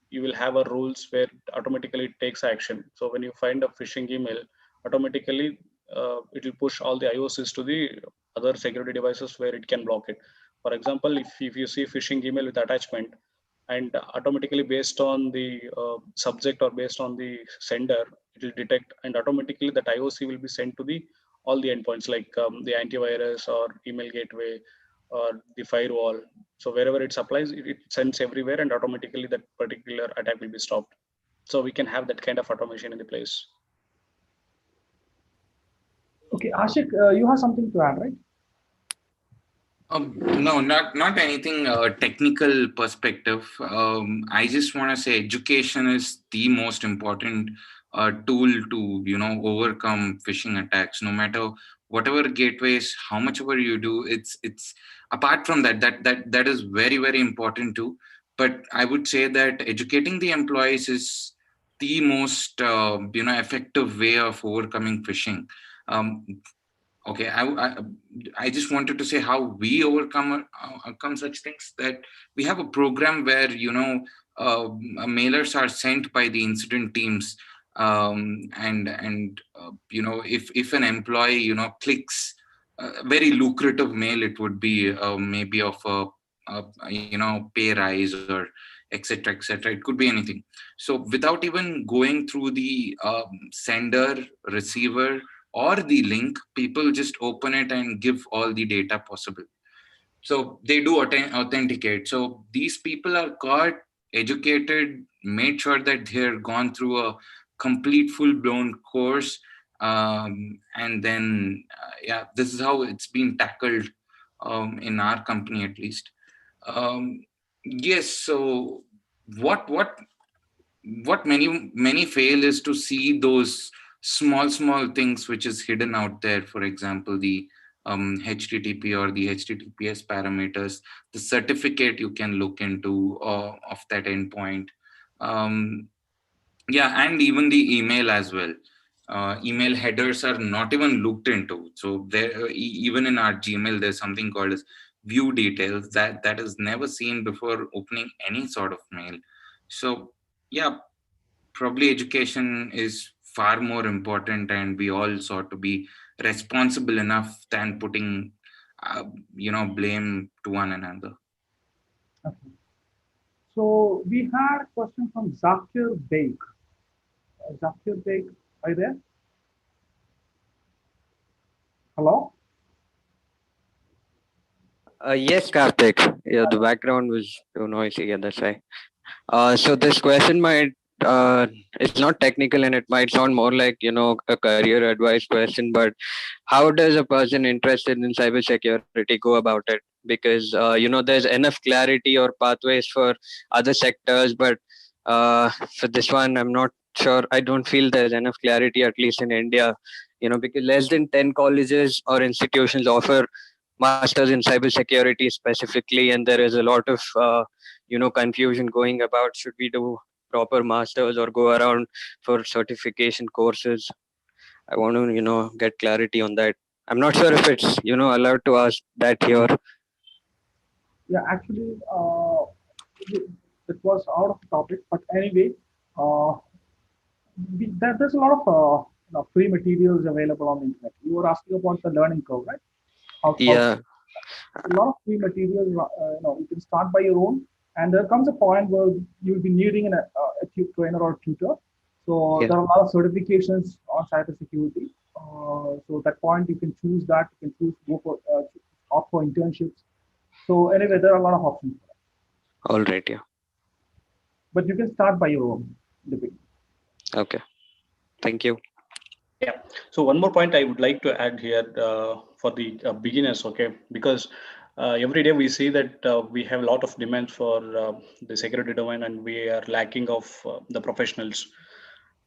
B: you will have a rules where automatically it takes action. So when you find a phishing email, automatically it will push all the IOCs to the other security devices where it can block it. For example, if you see phishing email with attachment, and automatically based on the subject or based on the sender, it will detect, and automatically that IOC will be sent to the all the endpoints, like the antivirus or email gateway or the firewall. So wherever it supplies, it sends everywhere, and automatically that particular attack will be stopped. So we can have that kind of automation in the place.
A: Okay, Ashiq, you have something to add, right?
E: No, not anything technical perspective. I just want to say education is the most important tool to overcome phishing attacks. No matter whatever gateways, how much ever you do, it's apart from that is very, very important too. But I would say that educating the employees is the most effective way of overcoming phishing. Okay, I just wanted to say how we overcome such things, that we have a program where mailers are sent by the incident teams, and if an employee clicks a very lucrative mail, it would be maybe of a pay rise or etc., etc. It could be anything. So without even going through the sender, receiver, or the link, people just open it and give all the data possible. So they do authenticate. So these people are caught, educated, made sure that they're gone through a complete full-blown course, and then this is how it's been tackled in our company, at least. Yes. So what many fail is to see those small things which is hidden out there. For example, the HTTP or the HTTPS parameters, the certificate you can look into of that endpoint. And even the email as well. Email headers are not even looked into. So there, even in our Gmail, there's something called as view details that is never seen before opening any sort of mail. So yeah, probably education is far more important, and we all sought to be responsible enough than putting blame to one another.
A: Okay. So we had a question from Zakir Beg. Zakir Beg, are you there? Hello?
G: Yes, Karthik. Yeah, the background was too noisy. Yeah, that's right. So this question might it's not technical and it might sound more like, a career advice question, but how does a person interested in cybersecurity go about it? Because, there's enough clarity or pathways for other sectors, but for this one, I'm not sure. I don't feel there's enough clarity, at least in India, because less than 10 colleges or institutions offer masters in cybersecurity specifically, and there is a lot of confusion going about should we do proper masters or go around for certification courses. I want to get clarity on that. I'm not sure if it's allowed to ask that here.
A: Yeah, actually, it was out of topic, but anyway, uh, there's a lot of free materials available on the internet. You were asking about the learning curve, right?
G: Yeah.
A: A lot of free materials. You can start by your own, and there comes a point where you'll be needing a trainer or a tutor. So
G: Yeah.
A: there are a lot of certifications on cybersecurity. So at that point, you can choose that. You can opt for internships. So anyway, there are a lot of options.
G: All right. Yeah.
A: But you can start by your own.
G: Okay. Thank you.
B: Yeah. So one more point I would like to add here for the beginners, okay, because every day we see that we have a lot of demands for the security domain, and we are lacking of the professionals.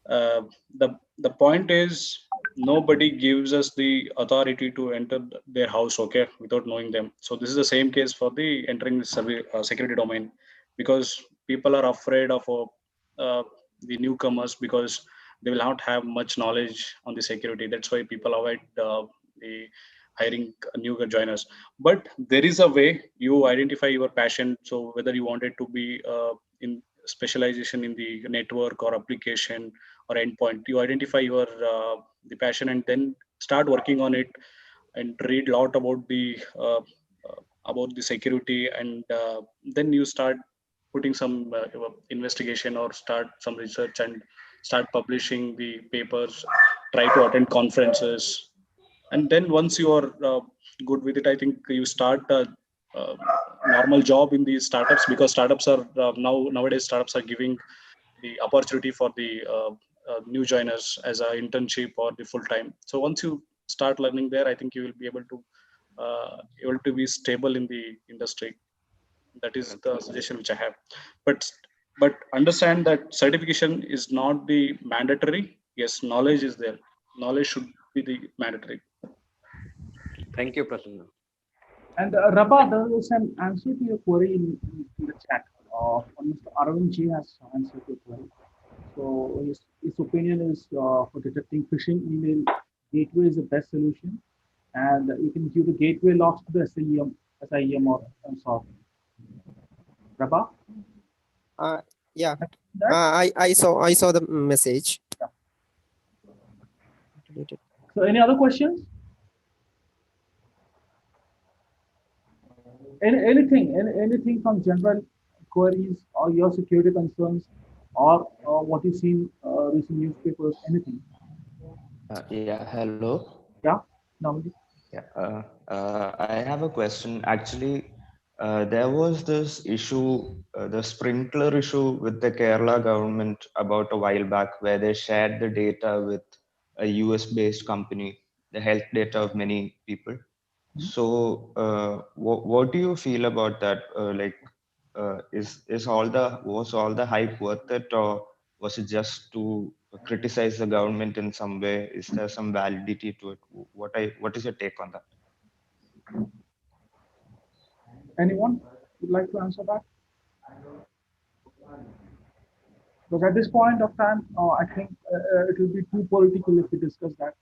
B: The point is, nobody gives us the authority to enter their house, okay, without knowing them. So this is the same case for the entering the security domain, because people are afraid of the newcomers, because they will not have much knowledge on the security. That's why people avoid the hiring new joiners. But there is a way you identify your passion. So whether you wanted to be in specialization in the network or application or endpoint, you identify your the passion and then start working on it, and read a lot about the security, and then you start putting some investigation or start some research and start publishing the papers, try to attend conferences, and then once you are good with it, I think you start a, uh normal job in these startups, because startups are nowadays startups are giving the opportunity for the new joiners as an internship or the full time. So once you start learning there, I think you will be able to be stable in the industry. That is the suggestion which I have. But understand that certification is not the mandatory. Yes, knowledge is there. Knowledge should be the mandatory.
G: Thank you, Prasanna.
A: And Rabba, there is an answer to your query in the chat. Mr. Arvind G has answered your query. So his opinion is for detecting phishing email, gateway is the best solution, and you can give the gateway logs to the SIEM or SOC. Rabba?
H: Yeah. I saw the message.
A: Yeah. So any other questions? Anything from general queries or your security concerns, or what you see in recent newspapers, anything?
I: Yeah, hello.
A: Yeah, normally.
I: Yeah, I have a question. Actually, there was this issue, the sprinkler issue with the Kerala government about a while back, where they shared the data with a US-based company, the health data of many people. So, what do you feel about that? Was all the hype worth it, or was it just to criticize the government in some way? Is there some validity to it? What is your take on that?
A: Anyone would like to answer that? Because at this point of time, I think it will be too political if we discuss that.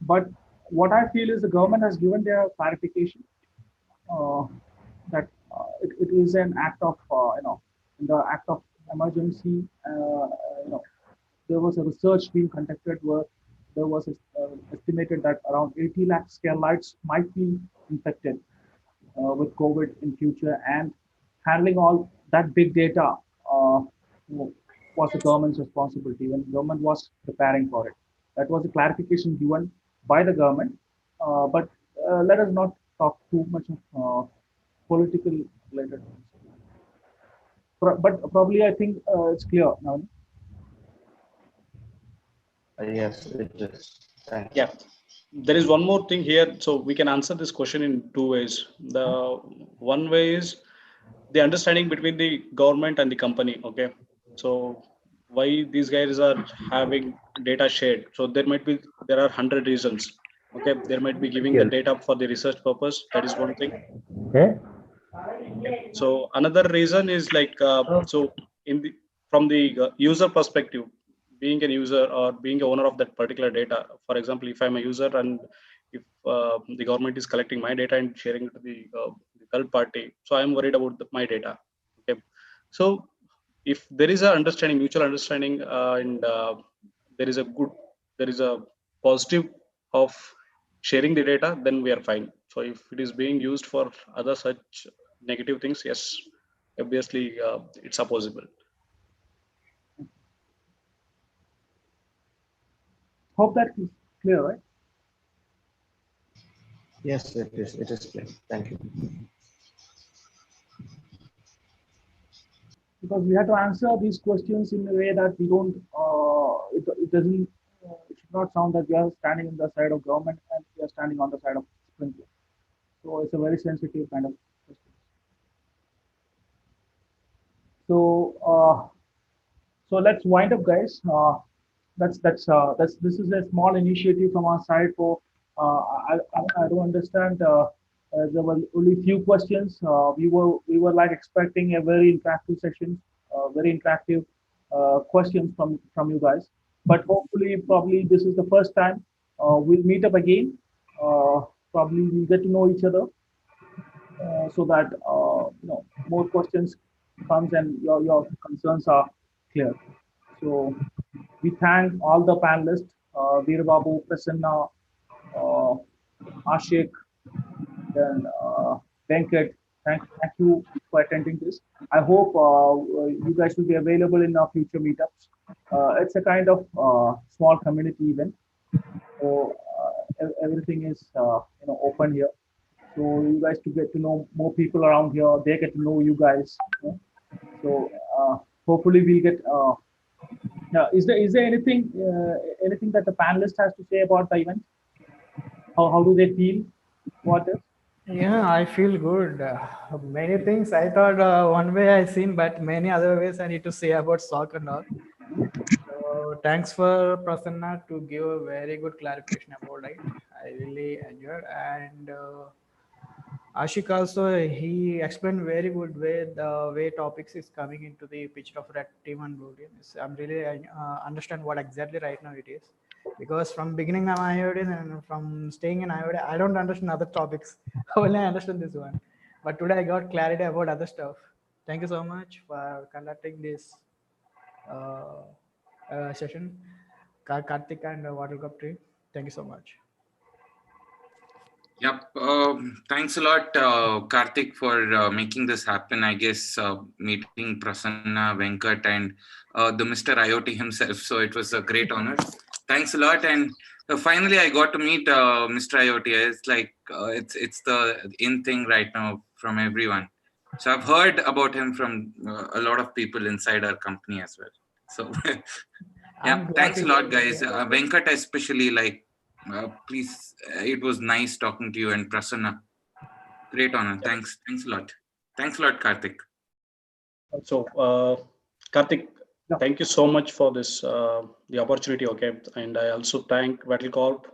A: But what I feel is the government has given their clarification that it is an act of, in the act of emergency, there was a research being conducted where there was estimated that around 80 lakh skylights might be infected with COVID in future, and handling all that big data was the government's responsibility when the government was preparing for it. That was a clarification given by the government. But let us not talk too much of political related things. But probably I think it's clear now.
I: Yes, it is. Thanks.
B: Yeah. There is one more thing here. So we can answer this question in two ways. The one way is the understanding between the government and the company. Okay. So why these guys are having data shared? So there are 100 reasons. Okay. There might be giving the data for the research purpose. That is one thing.
J: Okay.
B: So another reason is like so in the from the user perspective, being a user or being a owner of that particular data. For example, if I'm a user and if the government is collecting my data and sharing it to the third party, so I'm worried about my data. Okay, so if there is a understanding, mutual understanding, and there is a good, there is a positive of sharing the data, then we are fine. So if it is being used for other such negative things, yes, obviously it's opposable.
A: Hope that is clear, right?
I: Yes, it is. It is clear. Thank you.
A: Because we have to answer these questions in a way that we don't, it doesn't, it should not sound that we are standing on the side of government and we are standing on the side of sprinkler. So it's a very sensitive kind of question. So, so let's wind up, guys. That's this is a small initiative from our side. For I don't understand. There were only few questions. We were like expecting a very interactive session, very interactive questions from you guys. But hopefully, probably this is the first time we'll meet up again. Probably we'll get to know each other so that more questions comes and your concerns are clear. So we thank all the panelists, Veerababu, Prasanna, Ashiq, then Venkat. Thank you for attending this. I hope you guys will be available in our future meetups. It's a kind of small community event, so everything is open here. So you guys to get to know more people around here. They get to know you guys. So hopefully we'll get. Now, is there anything that the panelist has to say about the event? How do they feel? What is?
C: Yeah, I feel good. Many things I thought one way I seen, but many other ways I need to say about SOC and all. So thanks for Prasanna to give a very good clarification about it. I really enjoyed, and Ashiq also he explained very good way the way topics is coming into the picture of red team and blue team. I'm really understand what exactly right now it is, because from beginning I'm IoT and from staying in IoT I don't understand other topics. Only I understand this one, but today I got clarity about other stuff. Thank you so much for conducting this session, Karthik and Wattlecorp team. Thank you so much.
E: Yep. Thanks a lot, Karthik, for making this happen. I guess meeting Prasanna, Venkat, and the Mr.IoT himself. So it was a great honor. Thanks a lot. And finally, I got to meet Mr.IoT. It's like it's the in thing right now from everyone. So I've heard about him from a lot of people inside our company as well. So yeah, thanks a lot, guys. Venkat, especially like. Please, it was nice talking to you, and Prasanna. Great honor. Thanks a lot. Thanks a lot, Karthik.
B: So, Karthik, thank you so much for this the opportunity. Okay, and I also thank Wattlecorp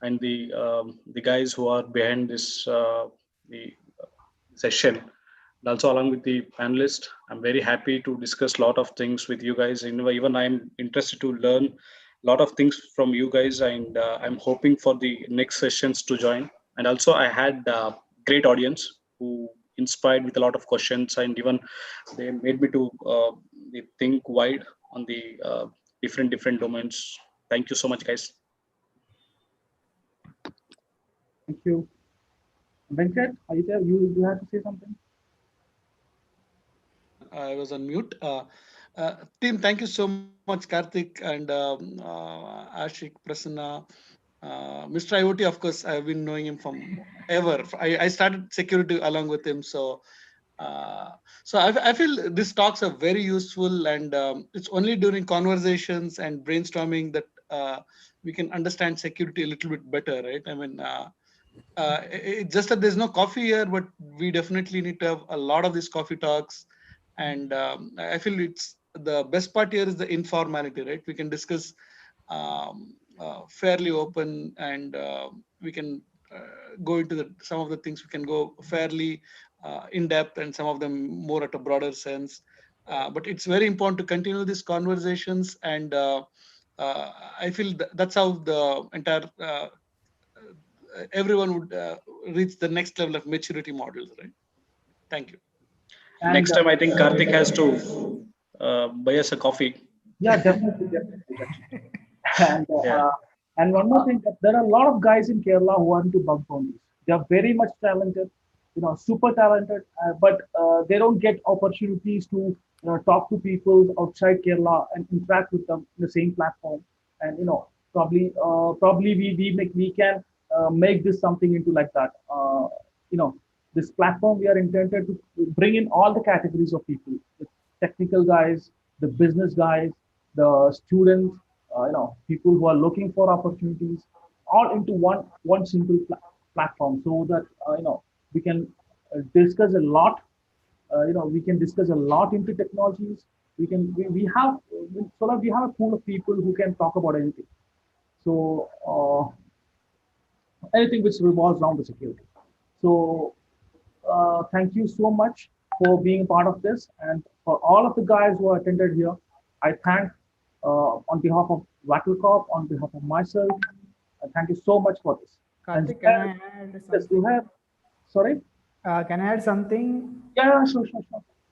B: and the guys who are behind this the session, and also along with the panelists. I'm very happy to discuss a lot of things with you guys. And even I'm interested to learn a lot of things from you guys, and I'm hoping for the next sessions to join. And also, I had great audience who inspired with a lot of questions, and even they made me to think wide on the different domains. Thank you so much, guys.
A: Thank you. Venkat, are you there? You have to say something?
D: I was on mute. Team, thank you so much, Karthik and Ashiq, Prasanna. Mr.IoT, of course, I've been knowing him from ever. I started security along with him. So So I feel these talks are very useful, and it's only during conversations and brainstorming that we can understand security a little bit better, right? I mean, it's just that there's no coffee here, but we definitely need to have a lot of these coffee talks. And I feel it's the best part here is the informality, right? We can discuss fairly open, and we can go into some of the things we can go fairly in depth, and some of them more at a broader sense. But it's very important to continue these conversations, and I feel that's how the entire everyone would reach the next level of maturity models, right? Thank you.
A: And
B: Next time, I think Karthik has to buy us a coffee.
A: yeah, definitely, definitely. And
B: Yeah.
A: and one more thing, that there are a lot of guys in Kerala who are into bug bounties. They are very much talented, super talented, but they don't get opportunities to talk to people outside Kerala and interact with them in the same platform. And probably we can make this something into like that. This platform, we are intended to bring in all the categories of people: the technical guys, the business guys, the students, people who are looking for opportunities, all into one simple platform, so that we can discuss a lot. We can discuss a lot into technologies. We have so that we have a pool of people who can talk about anything. So anything which revolves around the security. So thank you so much for being part of this, and for all of the guys who attended here. I thank on behalf of Wattlecorp, on behalf of myself. Thank you so much for this.
C: Karthik, can I add
A: Yes,
C: something?
A: you have. Sorry.
C: Can I add something?
A: Yeah, sure.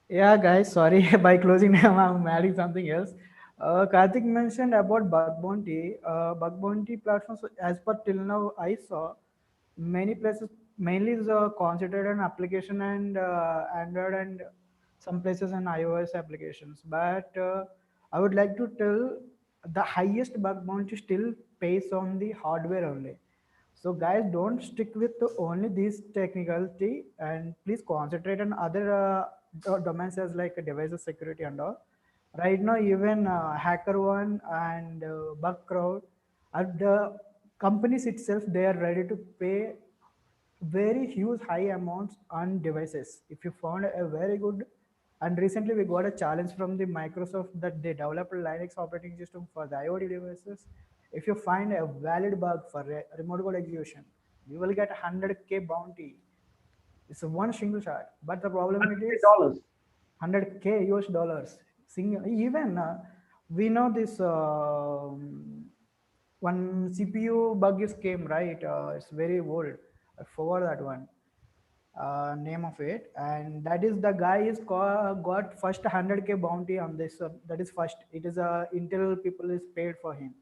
C: Yeah, guys, sorry, by closing name, I'm adding something else. Karthik mentioned about bug bounty. Bug bounty platforms, as per till now, I saw many places mainly is concentrated on application and Android, and some places on iOS applications. But I would like to tell the highest bug bounty still pays on the hardware only. So guys, don't stick with only this technicality, and please concentrate on other domains as like devices security and all. Right now, even HackerOne and Bugcrowd, the companies itself, they are ready to pay very huge high amounts on devices. If you found a very good, and recently we got a challenge from the Microsoft that they developed a Linux operating system for the IoT devices. If you find a valid bug for remote code execution, you will get 100K bounty. It's a one single shot. But the problem it is
A: $100.
C: 100K US dollars. Even we know this one CPU bug is came, right? It's very old. I forgot that one name of it, and that is the guy is got first 100K bounty on this. That is first. It is a Intel people is paid for him.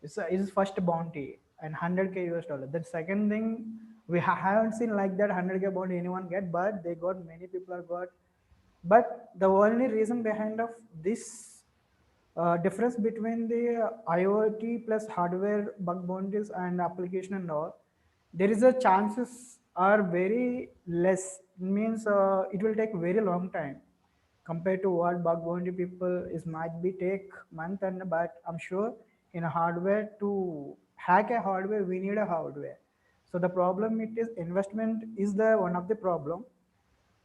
C: It's first bounty and 100K US dollar. The second thing, we haven't seen like that 100K bounty anyone get, but they got, many people are got. But the only reason behind of this difference between the IoT plus hardware bug bounties and application and all, there is a chances are very less. It means it will take very long time compared to what bug bounty people is might be take month, and but I'm sure in a hardware to hack a hardware we need a hardware. So the problem it is investment is the one of the problem.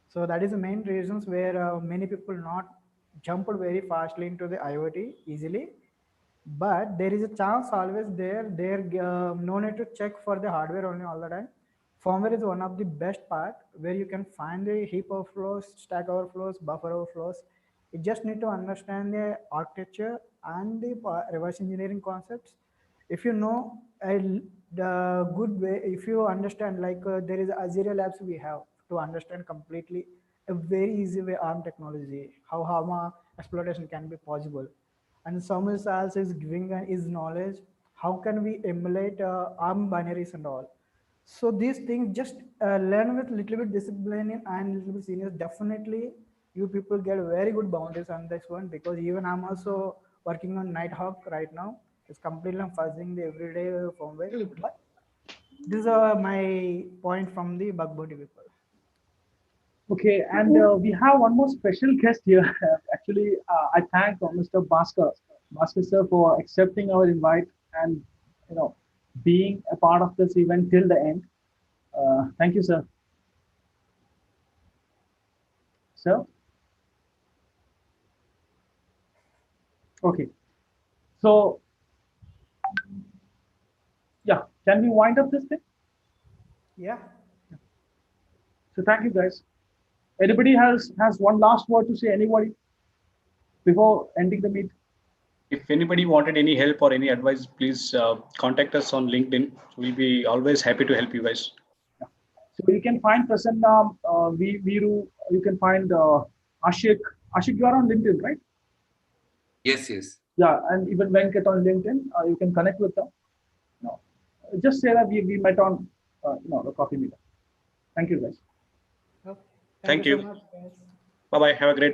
C: So that is the main reasons where many people not jumped very fastly into the IoT easily. But there is a chance always there. No need to check for the hardware only all the time. Firmware is one of the best part where you can find the heap overflows, stack overflows, buffer overflows. You just need to understand the architecture and the reverse engineering concepts. If you know the good way, if you understand, like there is Azure Labs we have to understand completely a very easy way ARM technology, how HAMA exploitation can be possible. And Samuel also is giving his knowledge, how can we emulate ARM binaries and all. So these things just learn with little bit discipline and little bit seniors. Definitely, you people get very good boundaries on this one, because even I'm also working on Nighthawk right now. It's completely fuzzing the everyday firmware. But these are my point from the bug bounty people.
A: Okay, and we have one more special guest here. Actually, I thank Mr. Bhaskar sir for accepting our invite and being a part of this event till the end. Thank you, sir. Sir. Okay, so yeah, can we wind up this thing?
C: Yeah.
A: So thank you, guys. Anybody has one last word to say? Anybody before ending the meet?
B: If anybody wanted any help or any advice, please contact us on LinkedIn. We'll be always happy to help you guys.
A: Yeah. So you can find Prasanna, Veeru, you can find Ashiq. Ashiq, you are on LinkedIn, right?
E: Yes, yes.
A: Yeah, and even Venkat on LinkedIn, you can connect with them. No, just say that we met on the coffee meetup. Thank you, guys.
C: Okay.
B: Thank
C: you
B: you.
C: so much, guys.
B: Bye-bye. Have a great day.